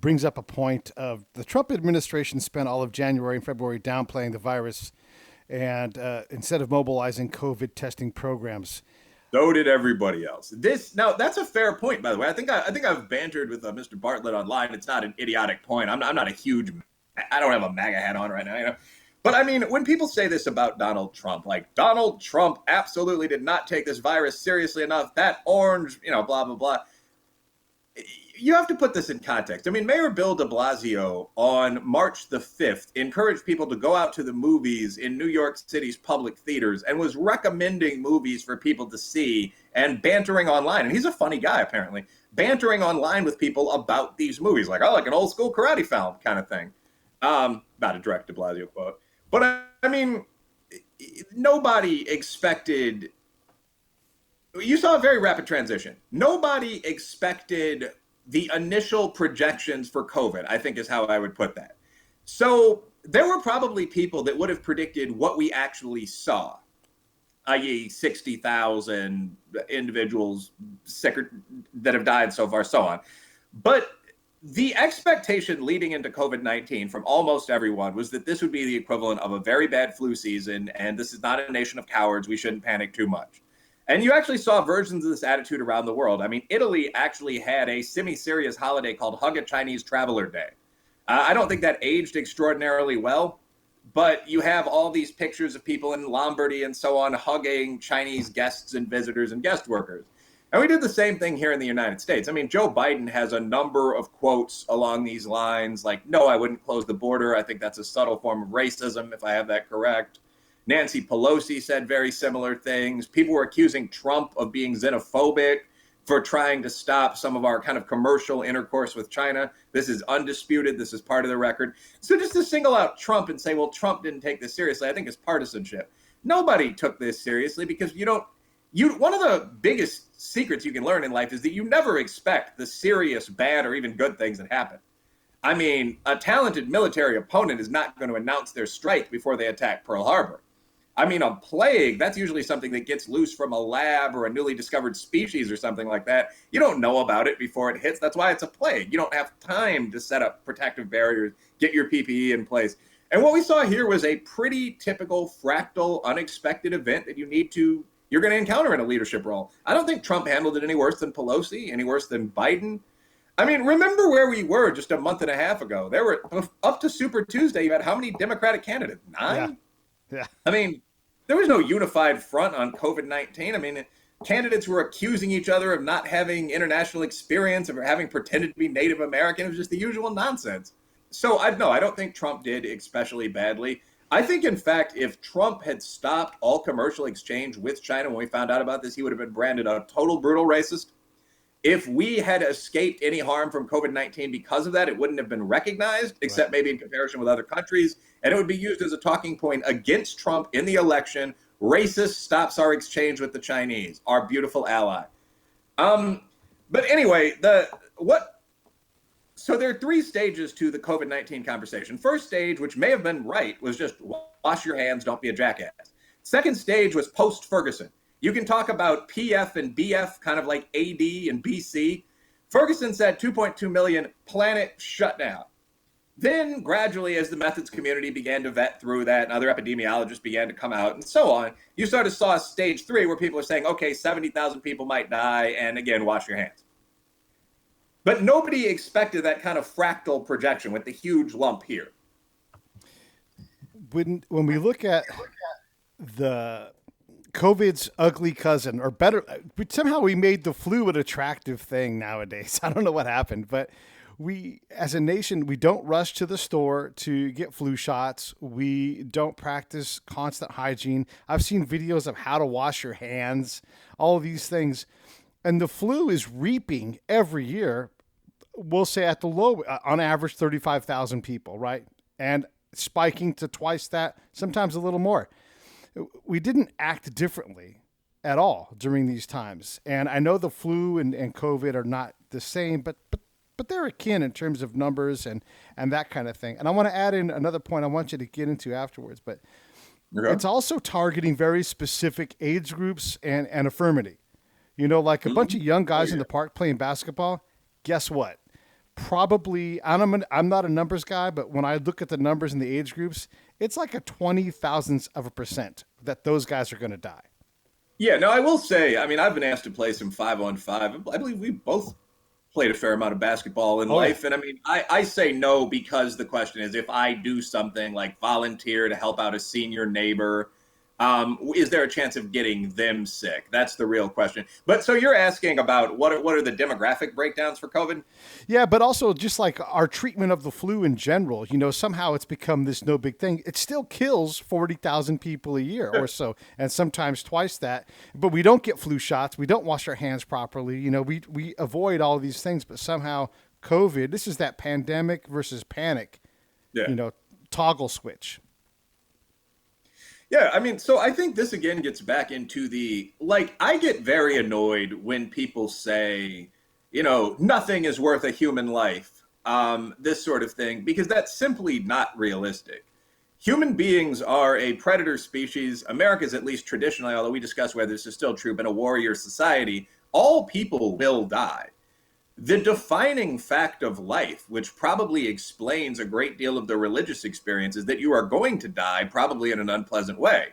brings up a point of the Trump administration spent all of January and February downplaying the virus and instead of mobilizing COVID testing programs. So did everybody else. Now that's a fair point, by the way. I think I've bantered with Mr. Bartlett online. It's not an idiotic point. I don't have a MAGA hat on right now, But I mean, when people say this about Donald Trump, like Donald Trump absolutely did not take this virus seriously enough, that orange, blah, blah, blah. You have to put this in context. I mean, Mayor Bill de Blasio on March the 5th encouraged people to go out to the movies in New York City's public theaters and was recommending movies for people to see and bantering online. And he's a funny guy, apparently, bantering online with people about these movies, like an old school karate film kind of thing. Not a direct de Blasio quote. But I mean, nobody expected. You saw a very rapid transition. Nobody expected the initial projections for COVID, I think is how I would put that. So there were probably people that would have predicted what we actually saw, i.e. 60,000 individuals sick that have died so far, so on. But the expectation leading into COVID-19 from almost everyone was that this would be the equivalent of a very bad flu season, and this is not a nation of cowards. We shouldn't panic too much. And you actually saw versions of this attitude around the world. I mean, Italy actually had a semi-serious holiday called Hug a Chinese Traveler Day. I don't think that aged extraordinarily well, but you have all these pictures of people in Lombardy and so on hugging Chinese guests and visitors and guest workers. And we did the same thing here in the United States. I mean, Joe Biden has a number of quotes along these lines, like, no, I wouldn't close the border. I think that's a subtle form of racism, if I have that correct. Nancy Pelosi said very similar things. People were accusing Trump of being xenophobic for trying to stop some of our kind of commercial intercourse with China. This is undisputed. This is part of the record. So just to single out Trump and say, well, Trump didn't take this seriously, I think it's partisanship. Nobody took this seriously because one of the biggest secrets you can learn in life is that you never expect the serious, bad, or even good things that happen. I mean, a talented military opponent is not going to announce their strike before they attack Pearl Harbor. I mean, a plague, that's usually something that gets loose from a lab or a newly discovered species or something like that. You don't know about it before it hits. That's why it's a plague. You don't have time to set up protective barriers, get your PPE in place. And what we saw here was a pretty typical fractal, unexpected event that you're going to encounter in a leadership role. I don't think Trump handled it any worse than Pelosi, any worse than Biden. I mean, remember where we were just a month and a half ago. There were, up to Super Tuesday, you had how many Democratic candidates? 9? Yeah. I mean, there was no unified front on COVID-19. I mean, candidates were accusing each other of not having international experience, of having pretended to be Native American. It was just the usual nonsense. So I don't think Trump did especially badly. I think, in fact, if Trump had stopped all commercial exchange with China when we found out about this, he would have been branded a total brutal racist. If we had escaped any harm from COVID-19 because of that, it wouldn't have been recognized, except maybe in comparison with other countries. And it would be used as a talking point against Trump in the election. Racist stops our exchange with the Chinese, our beautiful ally. But anyway, so there are 3 stages to the COVID-19 conversation. First stage, which may have been right, was just wash your hands, don't be a jackass. Second stage was post-Ferguson. You can talk about PF and BF, kind of like AD and BC. Ferguson said 2.2 million, planet shut down. Then gradually, as the methods community began to vet through that and other epidemiologists began to come out and so on, you sort of saw stage 3 where people are saying, okay, 70,000 people might die, and again, wash your hands. But nobody expected that kind of fractal projection with the huge lump here. When we look at the COVID's ugly cousin, or better, somehow we made the flu an attractive thing nowadays. I don't know what happened, but we, as a nation, we don't rush to the store to get flu shots. We don't practice constant hygiene. I've seen videos of how to wash your hands, all of these things. And the flu is reaping every year, we'll say at the low, on average, 35,000 people, right? And spiking to twice that, sometimes a little more. We didn't act differently at all during these times. And I know the flu and COVID are not the same, but they're akin in terms of numbers and that kind of thing. And I want to add in another point I want you to get into afterwards, but it's also targeting very specific age groups and affirmity. You know, like a bunch of young guys in the park playing basketball. Guess what? Probably, I'm not a numbers guy, but when I look at the numbers in the age groups, it's like a 20,000% that those guys are going to die. Yeah, no, I will say, I mean, I've been asked to play some 5-on-5. I believe we both played a fair amount of basketball in life. And I mean, I say no because the question is, if I do something like volunteer to help out a senior neighbor, is there a chance of getting them sick? That's the real question. But so you're asking about what are the demographic breakdowns for COVID? Yeah, but also just like our treatment of the flu in general, you know, somehow it's become this no big thing. It still kills 40,000 people a year or so, and sometimes twice that. But we don't get flu shots. We don't wash our hands properly. You know, we avoid all these things, but somehow COVID, this is that pandemic versus panic, you know, toggle switch. Yeah, I mean, so I think this again gets back into I get very annoyed when people say, nothing is worth a human life, this sort of thing, because that's simply not realistic. Human beings are a predator species. America's, at least traditionally, although we discuss whether this is still true, been a warrior society. All people will die. The defining fact of life, which probably explains a great deal of the religious experience, is that you are going to die, probably in an unpleasant way.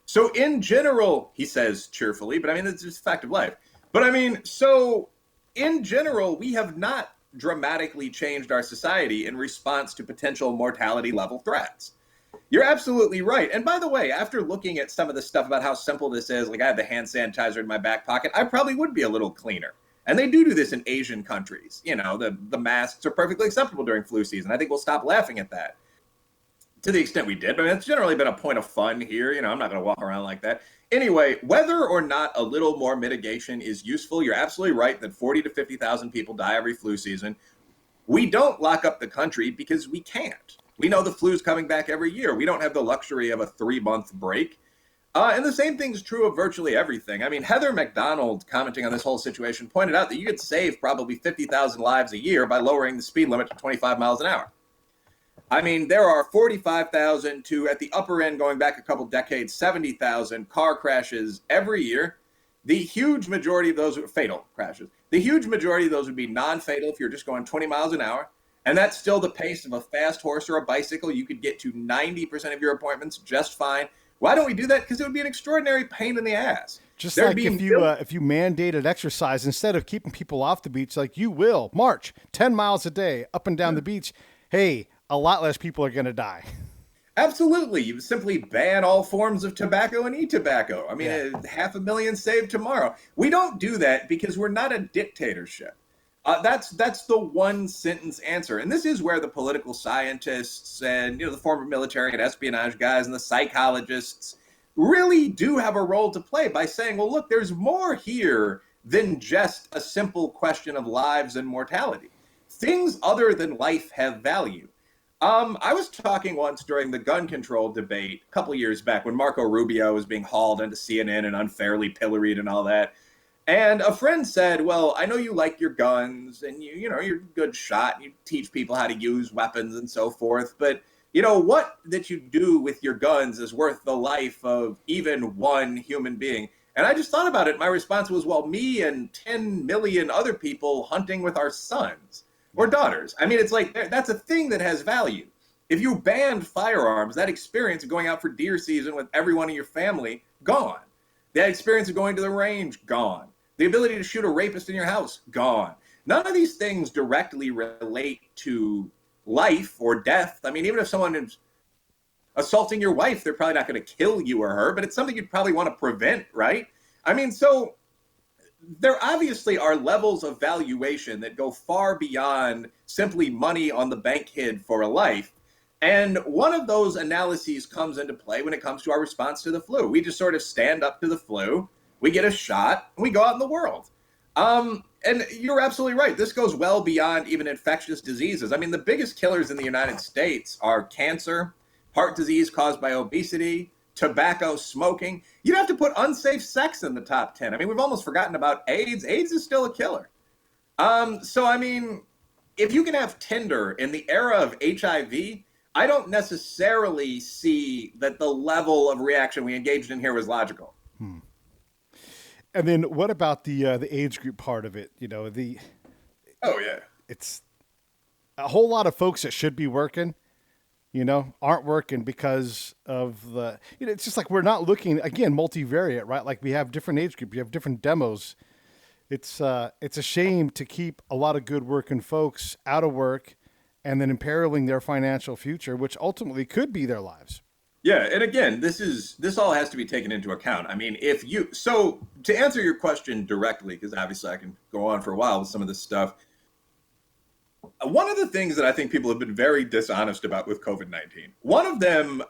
So in general, he says cheerfully, but I mean, it's just a fact of life. But I mean, so in general, we have not dramatically changed our society in response to potential mortality level threats. You're absolutely right. And by the way, after looking at some of the stuff about how simple this is, like I have the hand sanitizer in my back pocket, I probably would be a little cleaner. And they do this in Asian countries. The masks are perfectly acceptable during flu season. I think we'll stop laughing at that to the extent we did. But I mean, it's generally been a point of fun here. I'm not going to walk around like that. Anyway, whether or not a little more mitigation is useful, you're absolutely right that 40 to 50,000 people die every flu season. We don't lock up the country because we can't. We know the flu's coming back every year. We don't have the luxury of a 3-month break. And the same thing's true of virtually everything. I mean, Heather McDonald, commenting on this whole situation, pointed out that you could save probably 50,000 lives a year by lowering the speed limit to 25 miles an hour. I mean, there are 45,000 to, at the upper end, going back a couple decades, 70,000 car crashes every year. The huge majority of those are fatal crashes. The huge majority of those would be non-fatal if you're just going 20 miles an hour. And that's still the pace of a fast horse or a bicycle. You could get to 90% of your appointments just fine. Why don't we do that? Because it would be an extraordinary pain in the ass. Just like if you mandated exercise, instead of keeping people off the beach, like you will march 10 miles a day up and down the beach, hey, a lot less people are going to die. Absolutely. You simply ban all forms of tobacco and e-tobacco. I mean, 500,000 saved tomorrow. We don't do that because we're not a dictatorship. That's the one sentence answer. And this is where the political scientists and, the former military and espionage guys and the psychologists really do have a role to play by saying, well, look, there's more here than just a simple question of lives and mortality. Things other than life have value. I was talking once during the gun control debate a couple years back when Marco Rubio was being hauled into CNN and unfairly pilloried and all that. And a friend said, well, I know you like your guns and you're a good shot and you teach people how to use weapons and so forth. But, what that you do with your guns is worth the life of even one human being. And I just thought about it. My response was, well, me and 10 million other people hunting with our sons or daughters. I mean, it's like that's a thing that has value. If you banned firearms, that experience of going out for deer season with everyone in your family, gone. That experience of going to the range, gone. The ability to shoot a rapist in your house, gone. None of these things directly relate to life or death. I mean, even if someone is assaulting your wife, they're probably not going to kill you or her, but it's something you'd probably want to prevent, right? I mean, so there obviously are levels of valuation that go far beyond simply money on the bank hid for a life. And one of those analyses comes into play when it comes to our response to the flu. We just sort of stand up to the flu, we get a shot, and we go out in the world. And you're absolutely right. This goes well beyond even infectious diseases. I mean, the biggest killers in the United States are cancer, heart disease caused by obesity, tobacco, smoking. You'd have to put unsafe sex in the top 10. I mean, we've almost forgotten about AIDS. AIDS is still a killer. So, I mean, if you can have Tinder in the era of HIV, I don't necessarily see that the level of reaction we engaged in here was logical. And then what about the age group part of it? It's a whole lot of folks that should be working, aren't working because of the, it's just like we're not looking, again, multivariate, right? Like we have different age group, you have different demos. It's a shame to keep a lot of good working folks out of work and then imperiling their financial future, which ultimately could be their lives. Yeah, and again, this all has to be taken into account. I mean, so to answer your question directly, because obviously I can go on for a while with some of this stuff. One of the things that I think people have been very dishonest about with COVID-19, one of them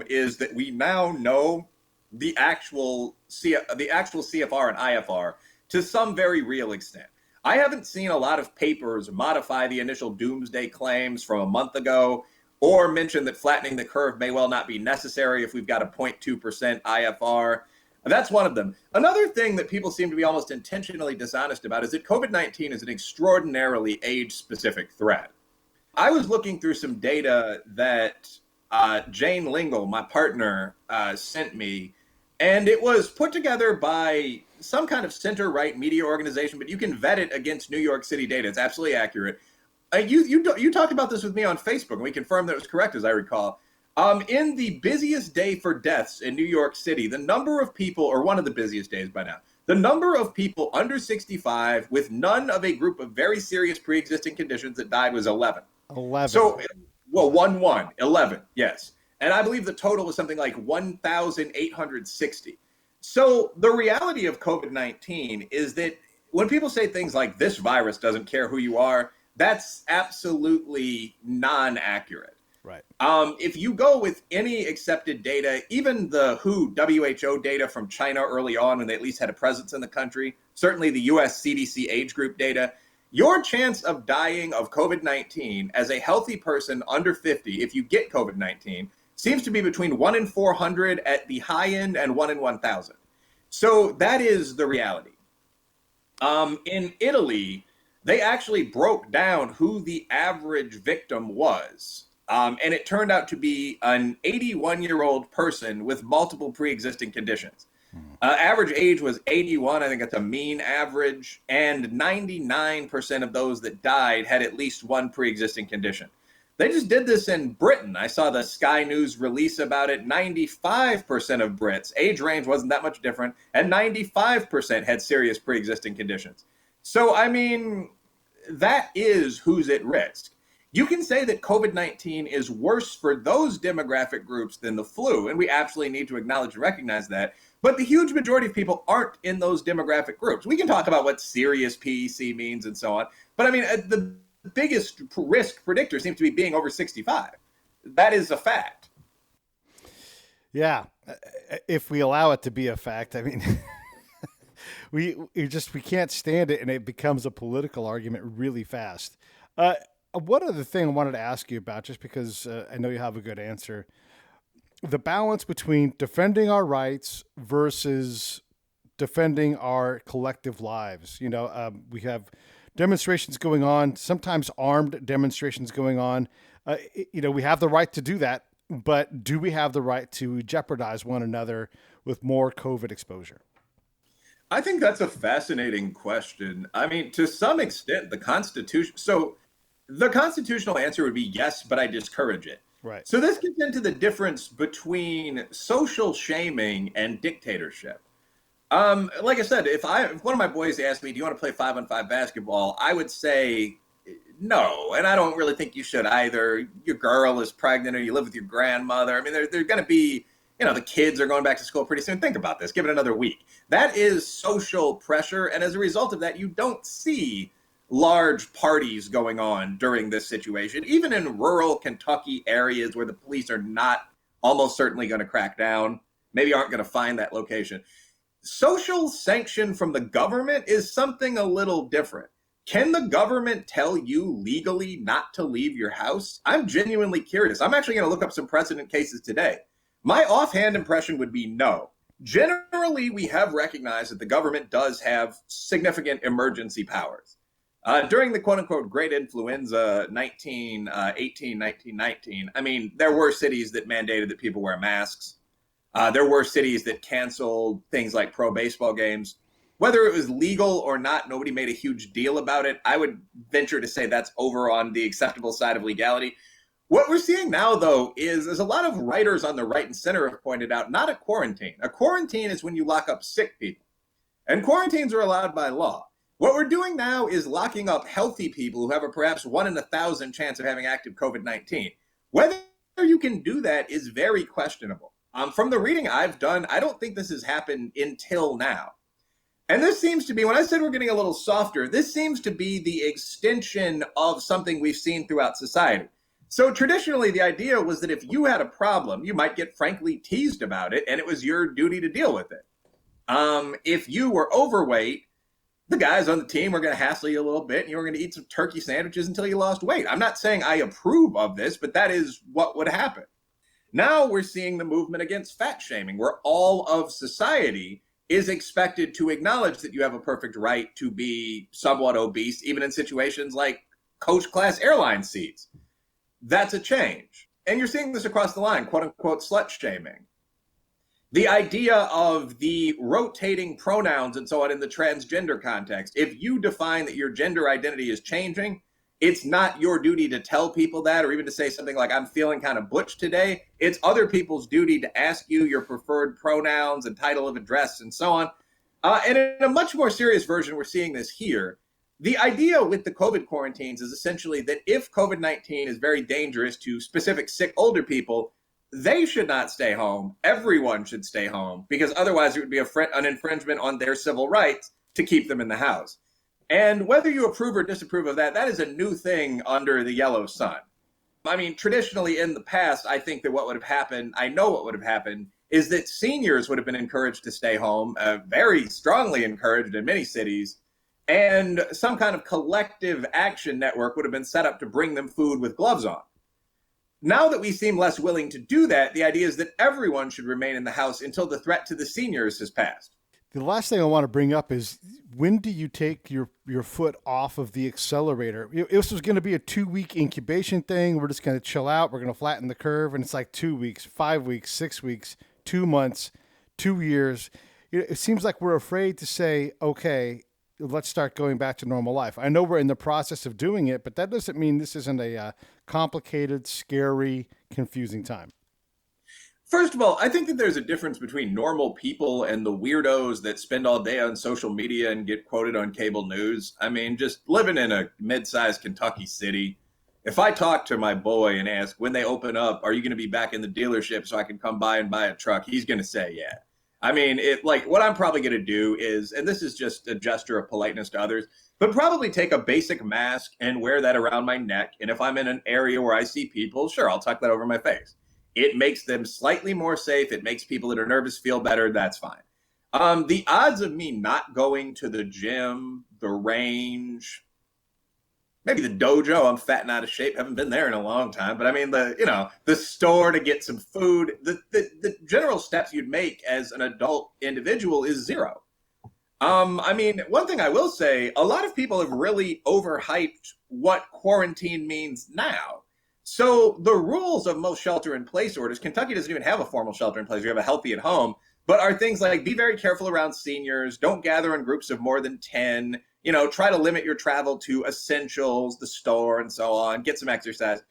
is that we now know the actual CFR and IFR to some very real extent. I haven't seen a lot of papers modify the initial doomsday claims from a month ago or mention that flattening the curve may well not be necessary if we've got a 0.2% IFR. That's one of them. Another thing that people seem to be almost intentionally dishonest about is that COVID-19 is an extraordinarily age-specific threat. I was looking through some data that Jane Lingle, my partner, sent me, and it was put together by some kind of center-right media organization, but you can vet it against New York City data. It's absolutely accurate. You talked about this with me on Facebook, and we confirmed that it was correct, as I recall. In the busiest day for deaths in New York City, the number of people, or one of the busiest days by now, the number of people under 65 with none of a group of very serious pre-existing conditions that died was 11. 11. So, 11, yes. And I believe the total was something like 1,860. So the reality of COVID-19 is that when people say things like this virus doesn't care who you are, that's absolutely non-accurate. Right. If you go with any accepted data, even the WHO data from China early on, when they at least had a presence in the country, certainly the US CDC age group data, your chance of dying of COVID-19 as a healthy person under 50, if you get COVID-19, seems to be between 1 in 400 at the high end and 1 in 1,000. So that is the reality. In Italy, they actually broke down who the average victim was. And it turned out to be an 81-year-old person with multiple pre-existing conditions. Average age was 81. I think that's a mean average. And 99% of those that died had at least one pre-existing condition. They just did this in Britain. I saw the Sky News release about it. 95% of Brits, age range wasn't that much different, and 95% had serious pre-existing conditions. So, I mean, that is who's at risk. You can say that COVID-19 is worse for those demographic groups than the flu, and we absolutely need to acknowledge and recognize that. But the huge majority of people aren't in those demographic groups. We can talk about what serious PEC means and so on, but I mean, the biggest risk predictor seems to be being over 65. That is a fact. Yeah, if we allow it to be a fact, I mean, we can't stand it, and it becomes a political argument really fast. One other thing I wanted to ask you about, just because I know you have a good answer, the balance between defending our rights versus defending our collective lives. You know, we have demonstrations going on, sometimes armed demonstrations going on. You know, we have the right to do that, but do we have the right to jeopardize one another with more COVID exposure? I think that's a fascinating question. I mean, to some extent, the constitutional answer would be yes, but I discourage it. Right. So this gets into the difference between social shaming and dictatorship. Like I said, if one of my boys asked me, do you want to play 5-on-5 basketball? I would say no. And I don't really think you should either. Your girl is pregnant or you live with your grandmother. I mean, they're going to be, you know, the kids are going back to school pretty soon. Think about this. Give it another week. That is social pressure. And as a result of that, you don't see large parties going on during this situation, even in rural Kentucky areas where the police are not almost certainly going to crack down, maybe aren't going to find that location. Social sanction from the government is something a little different. Can the government tell you legally not to leave your house? I'm genuinely curious. I'm actually going to look up some precedent cases today. My offhand impression would be no. Generally, we have recognized that the government does have significant emergency powers. During the quote-unquote Great Influenza 1918, 1919, I mean, there were cities that mandated that people wear masks. There were cities that canceled things like pro baseball games. Whether it was legal or not, nobody made a huge deal about it. I would venture to say that's over on the acceptable side of legality. What we're seeing now, though, is a lot of writers on the right and center have pointed out, not a quarantine. A quarantine is when you lock up sick people. And quarantines are allowed by law. What we're doing now is locking up healthy people who have a perhaps 1 in 1,000 chance of having active COVID-19. Whether you can do that is very questionable. From the reading I've done, I don't think this has happened until now. And this seems to be, when I said we're getting a little softer, this seems to be the extension of something we've seen throughout society. So traditionally, the idea was that if you had a problem, you might get frankly teased about it, and it was your duty to deal with it. If you were overweight, the guys on the team were going to hassle you a little bit, and you were going to eat some turkey sandwiches until you lost weight. I'm not saying I approve of this, but that is what would happen. Now we're seeing the movement against fat shaming, where all of society is expected to acknowledge that you have a perfect right to be somewhat obese, even in situations like coach class airline seats. That's a change. And you're seeing this across the line, quote unquote, slut shaming. The idea of the rotating pronouns and so on in the transgender context. If you define that your gender identity is changing, it's not your duty to tell people that, or even to say something like, I'm feeling kind of butch today. It's other people's duty to ask you your preferred pronouns and title of address and so on. And in a much more serious version, we're seeing this here. The idea with the COVID quarantines is essentially that if COVID-19 is very dangerous to specific sick older people, they should not stay home. Everyone should stay home, because otherwise it would be an infringement on their civil rights to keep them in the house. And whether you approve or disapprove of that, that is a new thing under the yellow sun. I mean, traditionally in the past, I think that what would have happened, I know what would have happened, is that seniors would have been encouraged to stay home, very strongly encouraged in many cities, and some kind of collective action network would have been set up to bring them food with gloves on. Now that we seem less willing to do that, the idea is that everyone should remain in the house until the threat to the seniors has passed. The last thing I want to bring up is, when do you take your foot off of the accelerator? This was going to be a 2-week incubation thing. We're just going to chill out. We're going to flatten the curve. And it's like 2 weeks, 5 weeks, 6 weeks, 2 months, 2 years. It seems like we're afraid to say, okay, let's start going back to normal life. I know we're in the process of doing it, but that doesn't mean this isn't a complicated, scary, confusing time. First of all, I think that there's a difference between normal people and the weirdos that spend all day on social media and get quoted on cable news. I mean, just living in a mid-sized Kentucky city, if I talk to my boy and ask, when they open up, are you going to be back in the dealership so I can come by and buy a truck? He's going to say, yeah. I mean, what I'm probably going to do is, and this is just a gesture of politeness to others, but probably take a basic mask and wear that around my neck. And if I'm in an area where I see people, sure, I'll tuck that over my face. It makes them slightly more safe. It makes people that are nervous feel better. That's fine. The odds of me not going to the gym, the range, maybe the dojo, I'm fat and out of shape, haven't been there in a long time. But I mean, the store to get some food, the general steps you'd make as an adult individual is zero. I mean, one thing I will say, a lot of people have really overhyped what quarantine means now. So the rules of most shelter-in-place orders, Kentucky doesn't even have a formal shelter-in-place. We have a healthy at home, but are things like be very careful around seniors, don't gather in groups of more than 10, try to limit your travel to essentials, the store, and so on, get some exercise.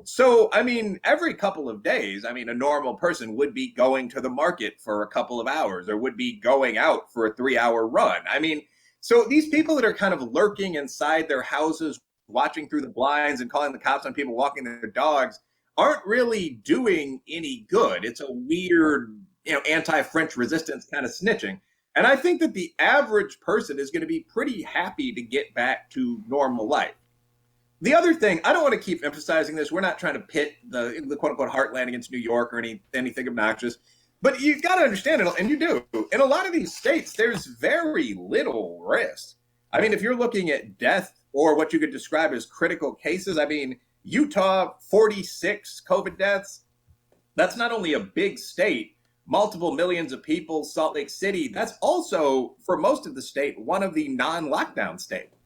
So, I mean, every couple of days, a normal person would be going to the market for a couple of hours or would be going out for a 3-hour run. So these people that are kind of lurking inside their houses, watching through the blinds and calling the cops on people walking their dogs, aren't really doing any good. It's a weird, anti-French resistance kind of snitching. And I think that the average person is going to be pretty happy to get back to normal life. The other thing, I don't want to keep emphasizing this. We're not trying to pit the quote-unquote heartland against New York or anything obnoxious. But you've got to understand it, and you do. In a lot of these states, there's very little risk. If you're looking at death or what you could describe as critical cases, Utah, 46 COVID deaths. That's not only a big state, multiple millions of people, Salt Lake City. That's also, for most of the state, one of the non-lockdown states.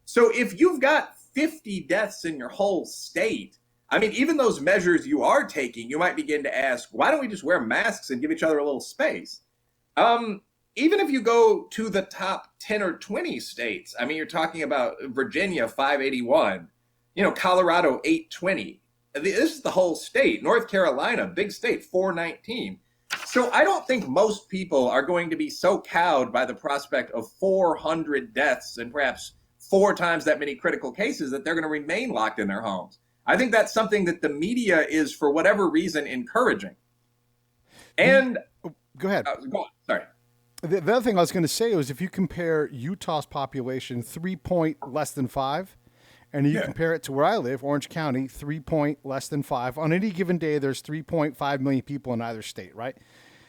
So if you've got 50 deaths in your whole state, even those measures you are taking, you might begin to ask, why don't we just wear masks and give each other a little space? Even if you go to the top 10 or 20 states, you're talking about Virginia, 581, Colorado, 820. This is the whole state. North Carolina, big state, 419. So I don't think most people are going to be so cowed by the prospect of 400 deaths and perhaps 4 times that many critical cases that they're going to remain locked in their homes. I think that's something that the media is, for whatever reason, encouraging. And go ahead. Go on. Sorry. The other thing I was going to say was, if you compare Utah's population, 3 point less than 5, and you compare it to where I live, Orange County, 3 point less than 5. On any given day, there's 3.5 million people in either state, right?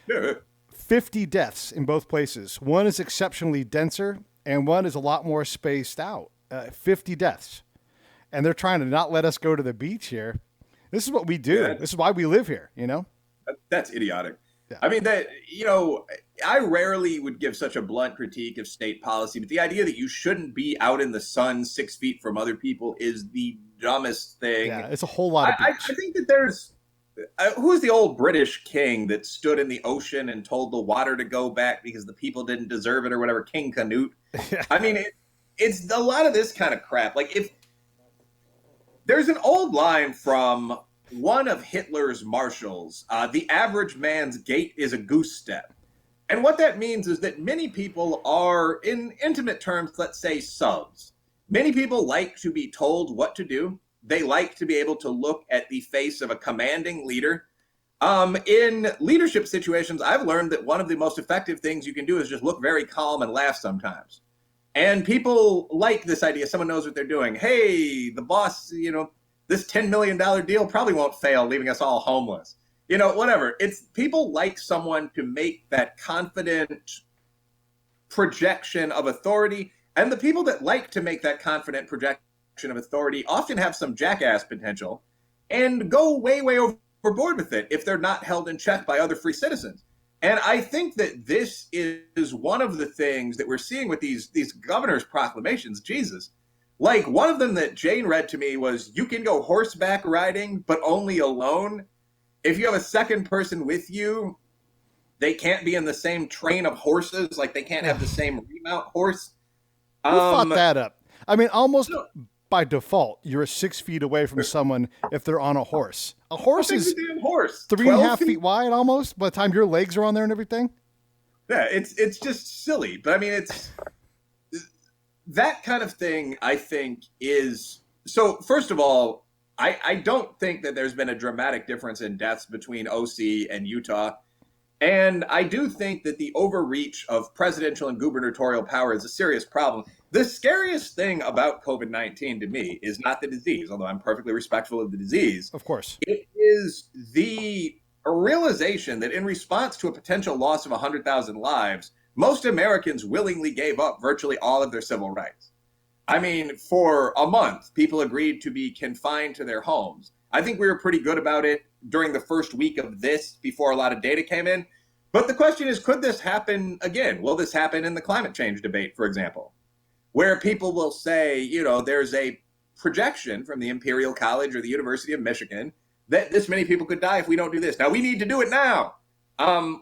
Yeah. 50 deaths in both places. One is exceptionally denser, and one is a lot more spaced out. 50 deaths. And they're trying to not let us go to the beach here. This is what we do. Yeah. This is why we live here, That's idiotic. Yeah. I mean, I rarely would give such a blunt critique of state policy, but the idea that you shouldn't be out in the sun 6 feet from other people is the dumbest thing. Yeah, it's a whole lot of I beach. think that there's who's the old British king that stood in the ocean and told the water to go back because the people didn't deserve it or whatever, King Canute. I mean, it's a lot of this kind of crap. Like, if there's an old line from one of Hitler's marshals, the average man's gait is a goose step. And what that means is that many people are, in intimate terms, let's say subs. Many people like to be told what to do. They like to be able to look at the face of a commanding leader. In leadership situations, I've learned that one of the most effective things you can do is just look very calm and laugh sometimes. And people like this idea. Someone knows what they're doing. Hey, the boss, this $10 million deal probably won't fail, leaving us all homeless. Whatever. It's people like someone to make that confident projection of authority. And the people that like to make that confident projection of authority often have some jackass potential and go way, way overboard with it if they're not held in check by other free citizens. And I think that this is one of the things that we're seeing with these governor's proclamations. Jesus. Like, one of them that Jane read to me was, you can go horseback riding, but only alone. If you have a second person with you, they can't be in the same train of horses. Like, they can't have the same remount horse. Who thought that up? I mean, almost by default, you're 6 feet away from someone if they're on a horse. A horse is a damn horse. 3.5 feet wide almost by the time your legs are on there and everything. Yeah, it's just silly. But I mean, it's that kind of thing, I think, is so. First of all, I don't think that there's been a dramatic difference in deaths between OC and Utah. And I do think that the overreach of presidential and gubernatorial power is a serious problem. The scariest thing about COVID-19 to me is not the disease, although I'm perfectly respectful of the disease. Of course. It is the realization that in response to a potential loss of 100,000 lives, most Americans willingly gave up virtually all of their civil rights. I mean, for a month, people agreed to be confined to their homes. I think we were pretty good about it during the first week of this before a lot of data came in. But the question is, could this happen again? Will this happen in the climate change debate, for example, where people will say, there's a projection from the Imperial College or the University of Michigan that this many people could die if we don't do this. Now, we need to do it now.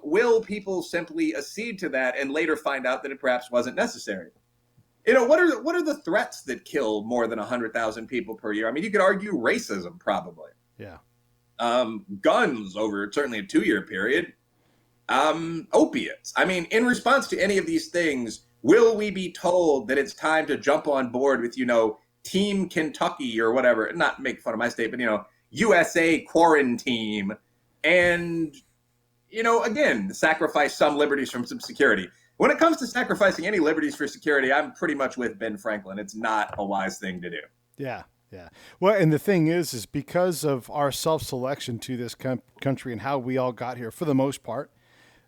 Will people simply accede to that and later find out that it perhaps wasn't necessary? What are the threats that kill more than 100,000 people per year? I mean, you could argue racism, probably. Yeah. Guns over certainly a 2-year period. Opiates. I mean, in response to any of these things, will we be told that it's time to jump on board with, Team Kentucky or whatever? Not make fun of my state, but, USA quarantine. And, again, sacrifice some liberties from some security. When it comes to sacrificing any liberties for security, I'm pretty much with Ben Franklin. It's not a wise thing to do. Yeah. Yeah. Well, and the thing is because of our self-selection to this country and how we all got here, for the most part,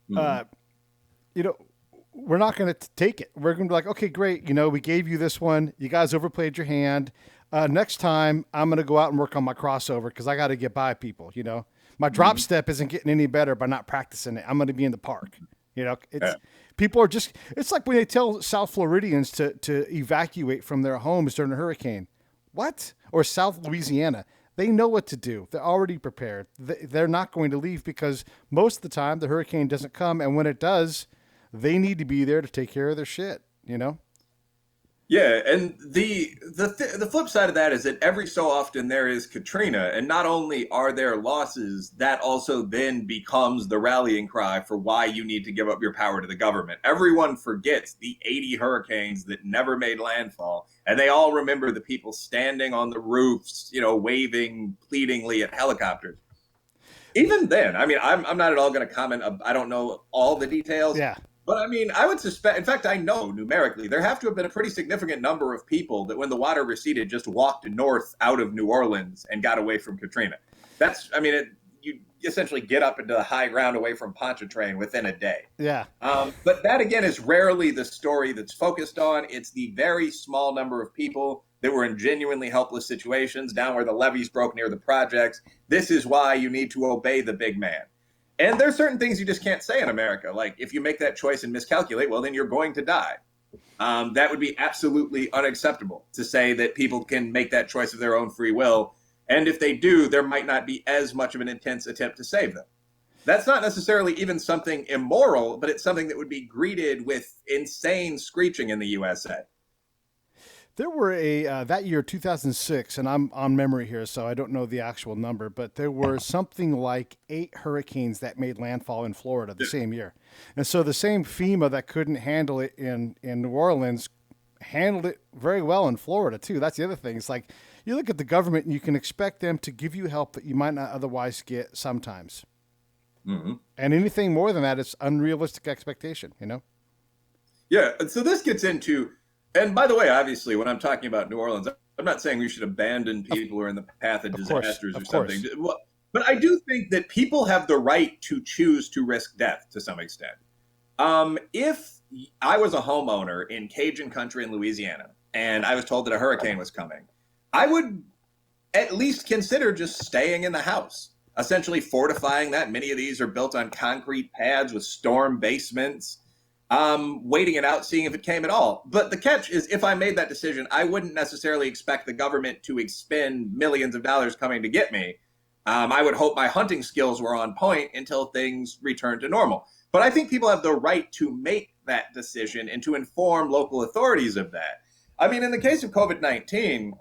we're not going to take it. We're going to be like, okay, great. We gave you this one. You guys overplayed your hand. Next time I'm going to go out and work on my crossover because I got to get by people. My drop step isn't getting any better by not practicing it. I'm going to be in the park. People are just, it's like when they tell South Floridians to evacuate from their homes during a hurricane. What? Or South Louisiana. They know what to do. They're already prepared. They're not going to leave because most of the time the hurricane doesn't come. And when it does, they need to be there to take care of their shit, Yeah, and the flip side of that is that every so often there is Katrina, and not only are there losses, that also then becomes the rallying cry for why you need to give up your power to the government. Everyone forgets the 80 hurricanes that never made landfall, and they all remember the people standing on the roofs, waving pleadingly at helicopters. Even then, I mean, I'm not at all going to comment. I don't know all the details. Yeah. But I mean, I would suspect, in fact, I know numerically, there have to have been a pretty significant number of people that when the water receded just walked north out of New Orleans and got away from Katrina. You essentially get up into the high ground away from Pontchartrain within a day. Yeah. But that, again, is rarely the story that's focused on. It's the very small number of people that were in genuinely helpless situations down where the levees broke near the projects. This is why you need to obey the big man. And there's certain things you just can't say in America. Like if you make that choice and miscalculate, well, then you're going to die. That would be absolutely unacceptable to say that people can make that choice of their own free will. And if they do, there might not be as much of an intense attempt to save them. That's not necessarily even something immoral, but it's something that would be greeted with insane screeching in the USA. There were that year, 2006, and I'm on memory here, so I don't know the actual number, but there were something like 8 hurricanes that made landfall in Florida the same year. And so the same FEMA that couldn't handle it in New Orleans handled it very well in Florida, too. That's the other thing. It's like you look at the government and you can expect them to give you help that you might not otherwise get sometimes. Mm-hmm. And anything more than that is unrealistic expectation, you know? Yeah, so this gets into, and by the way, obviously, when I'm talking about New Orleans, I'm not saying we should abandon people who are in the path of disasters or something. But I do think that people have the right to choose to risk death to some extent. If I was a homeowner in Cajun country in Louisiana and I was told that a hurricane was coming, I would at least consider just staying in the house, essentially fortifying that. Many of these are built on concrete pads with storm basements, waiting it out, seeing if it came at all. But the catch is, if I made that decision, I wouldn't necessarily expect the government to expend millions of dollars coming to get me. I would hope my hunting skills were on point until things return to normal. But I think people have the right to make that decision and to inform local authorities of that. I mean, in the case of COVID-19,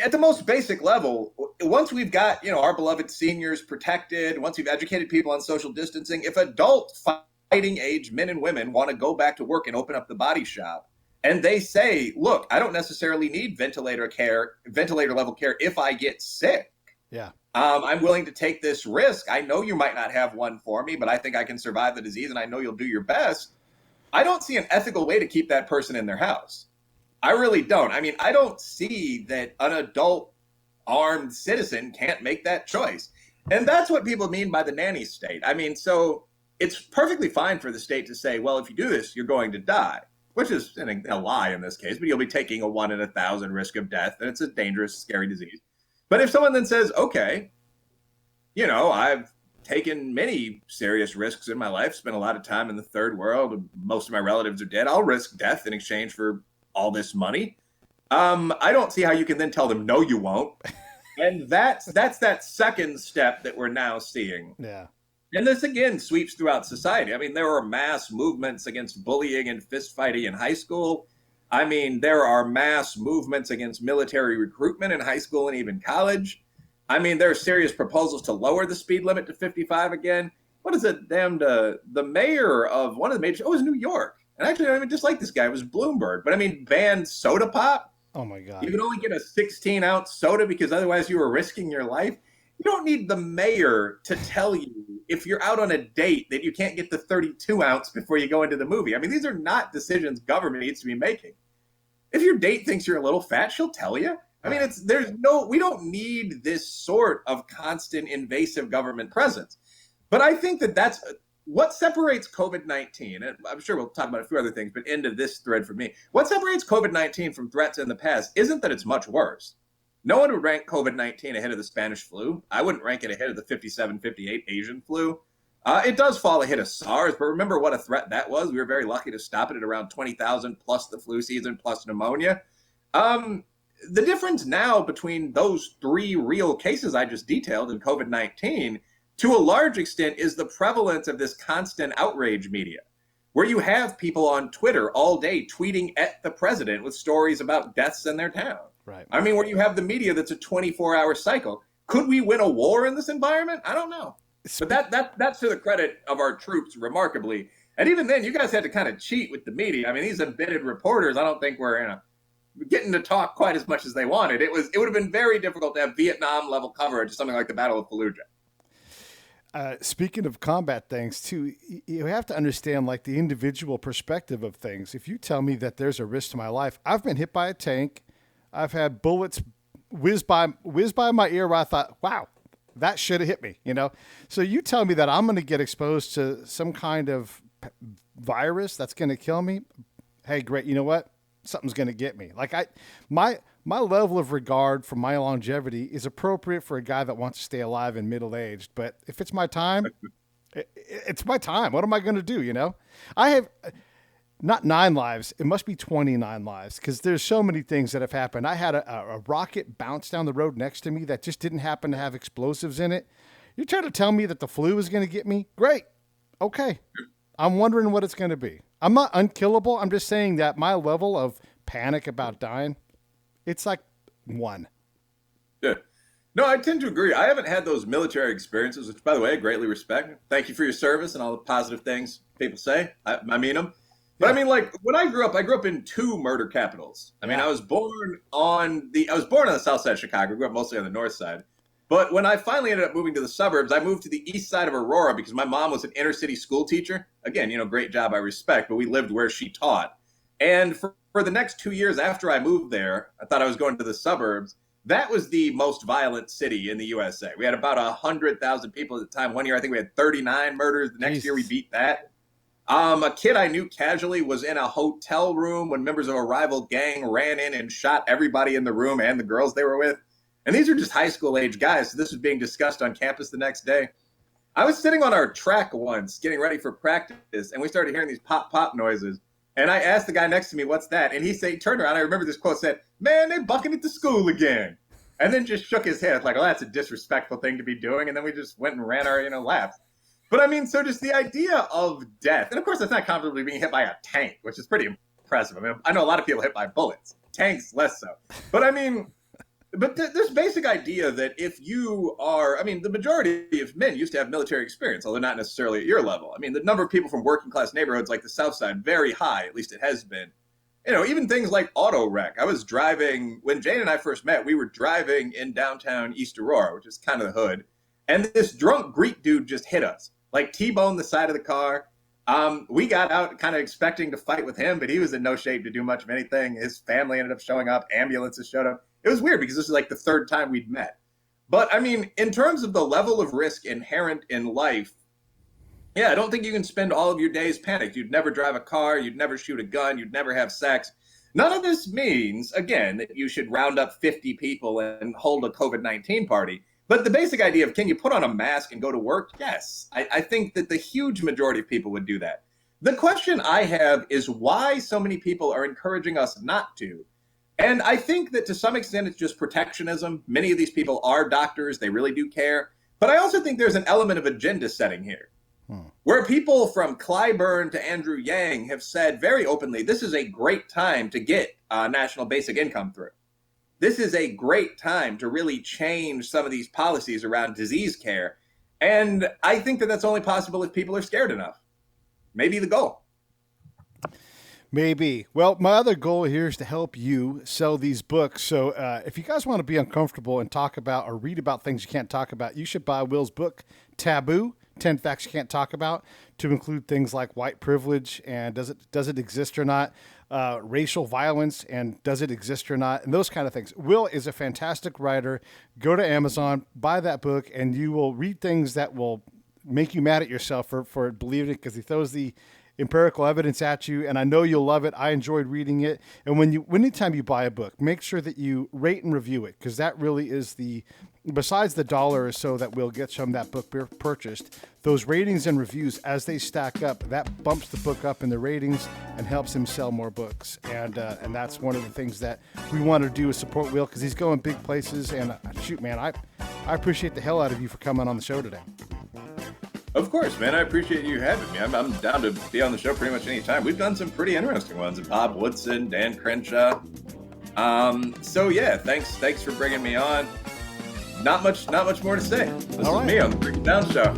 at the most basic level, once we've got, our beloved seniors protected, once we've educated people on social distancing, if adult fighting age men and women want to go back to work and open up the body shop, and they say, look, I don't necessarily need ventilator level care if I get sick. Yeah. I'm willing to take this risk. I know you might not have one for me, but I think I can survive the disease, and I know you'll do your best. I don't see an ethical way to keep that person in their house. I really don't. I mean, I don't see that an adult armed citizen can't make that choice. And that's what people mean by the nanny state. I mean, so it's perfectly fine for the state to say, well, if you do this, you're going to die, which is a lie in this case, but you'll be taking a 1 in 1,000 risk of death, and it's a dangerous, scary disease. But if someone then says, okay, I've taken many serious risks in my life, spent a lot of time in the third world, most of my relatives are dead, I'll risk death in exchange for all this money. I don't see how you can then tell them, no, you won't. And that's that second step that we're now seeing. Yeah. And this, again, sweeps throughout society. I mean, there are mass movements against bullying and fist fighting in high school. I mean, there are mass movements against military recruitment in high school and even college. I mean, there are serious proposals to lower the speed limit to 55 again. What is it? The mayor of one of the major, it was New York. And actually, I don't even dislike this guy. It was Bloomberg. But I mean, banned soda pop. Oh, my God. You can only get a 16-ounce soda because otherwise you were risking your life. You don't need the mayor to tell you if you're out on a date that you can't get the 32-ounce before you go into the movie. I mean, these are not decisions government needs to be making. If your date thinks you're a little fat, she'll tell you. I mean, we don't need this sort of constant invasive government presence. But I think that's what separates COVID-19, and I'm sure we'll talk about a few other things, but end of this thread for me. What separates COVID-19 from threats in the past isn't that it's much worse. No one would rank COVID-19 ahead of the Spanish flu. I wouldn't rank it ahead of the 57, 58 Asian flu. It does fall ahead of SARS, but remember what a threat that was. We were very lucky to stop it at around 20,000 plus the flu season plus pneumonia. The difference now between those 3 real cases I just detailed in COVID-19, to a large extent, is the prevalence of this constant outrage media, where you have people on Twitter all day tweeting at the president with stories about deaths in their town. Right. I mean, where you have the media that's a 24-hour cycle. Could we win a war in this environment? I don't know. But that's to the credit of our troops, remarkably. And even then, you guys had to kind of cheat with the media. I mean, these embedded reporters, I don't think were getting to talk quite as much as they wanted. It would have been very difficult to have Vietnam-level coverage of something like the Battle of Fallujah. Speaking of combat things, too, you have to understand, like, the individual perspective of things. If you tell me that there's a risk to my life, I've been hit by a tank. I've had bullets whiz by my ear where I thought, wow, that should have hit me, So you tell me that I'm going to get exposed to some kind of virus that's going to kill me. Hey, great. You know what? Something's going to get me. Like my my level of regard for my longevity is appropriate for a guy that wants to stay alive and middle-aged. But if it's my time, it's my time. What am I going to do? You know, I have not 9 lives. It must be 29 lives because there's so many things that have happened. I had a rocket bounce down the road next to me that just didn't happen to have explosives in it. You're trying to tell me that the flu is going to get me? Great. Okay. I'm wondering what it's going to be. I'm not unkillable. I'm just saying that my level of panic about dying, it's like 1. Yeah. No, I tend to agree. I haven't had those military experiences, which, by the way, I greatly respect. Thank you for your service and all the positive things people say. I mean them. But I mean, like, when I grew up in 2 murder capitals. I mean, I was born on the south side of Chicago. I grew up mostly on the north side. But when I finally ended up moving to the suburbs, I moved to the east side of Aurora because my mom was an inner city school teacher. Again, you know, great job, I respect, but we lived where she taught. And for the next 2 years after I moved there, I thought I was going to the suburbs. That was the most violent city in the USA. We had about 100,000 people at the time. One year, I think we had 39 murders. The next year, we beat that. A kid I knew casually was in a hotel room when members of a rival gang ran in and shot everybody in the room and the girls they were with. And these are just high school age guys. So this was being discussed on campus the next day. I was sitting on our track once getting ready for practice, and we started hearing these pop, pop noises. And I asked the guy next to me, what's that? And he turned around. I remember this quote said, "Man, they're bucking at the school again." And then just shook his head like, oh, that's a disrespectful thing to be doing. And then we just went and ran our, laps. But I mean, so just the idea of death. And of course, it's not comfortably being hit by a tank, which is pretty impressive. I mean, I know a lot of people hit by bullets, tanks less so. But I mean, this basic idea that if you are, I mean, the majority of men used to have military experience, although not necessarily at your level. I mean, the number of people from working class neighborhoods like the South Side, very high, at least it has been. You know, even things like auto wreck. I was driving, when Jane and I first met, we were driving in downtown East Aurora, which is kind of the hood. And this drunk Greek dude just hit us, like T-boned the side of the car. We got out kind of expecting to fight with him, but he was in no shape to do much of anything. His family ended up showing up. Ambulances showed up. It was weird because this is like the 3rd time we'd met. But I mean, in terms of the level of risk inherent in life, yeah, I don't think you can spend all of your days panicked. You'd never drive a car. You'd never shoot a gun. You'd never have sex. None of this means, again, that you should round up 50 people and hold a COVID-19 party. But the basic idea of, can you put on a mask and go to work? Yes. I think that the huge majority of people would do that. The question I have is why so many people are encouraging us not to. And I think that to some extent, it's just protectionism. Many of these people are doctors. They really do care. But I also think there's an element of agenda setting here. Where people from Clyburn to Andrew Yang have said very openly, this is a great time to get national basic income through. This is a great time to really change some of these policies around disease care. And I think that that's only possible if people are scared enough. Maybe the goal. Maybe. Well, my other goal here is to help you sell these books. So if you guys want to be uncomfortable and talk about or read about things you can't talk about, you should buy Will's book, Taboo, 10 Facts You Can't Talk About, to include things like white privilege and does it exist or not, racial violence and does it exist or not, and those kind of things. Will is a fantastic writer. Go to Amazon, buy that book, and you will read things that will make you mad at yourself for believing it, because he throws the empirical evidence at you, and I know you'll love it. I enjoyed reading it. And anytime you buy a book, make sure that you rate and review it, because that really is besides the $1 or so that Will gets from that book purchased, those ratings and reviews, as they stack up, that bumps the book up in the ratings and helps him sell more books. And that's one of the things that we want to do is support Will, because he's going big places. And shoot, man, I appreciate the hell out of you for coming on the show today. Of course, man. I appreciate you having me. I'm down to be on the show pretty much any time. We've done some pretty interesting ones. Bob Woodson, Dan Crenshaw. So yeah, thanks for bringing me on. Not much more to say. This is me on the Break It Down Show.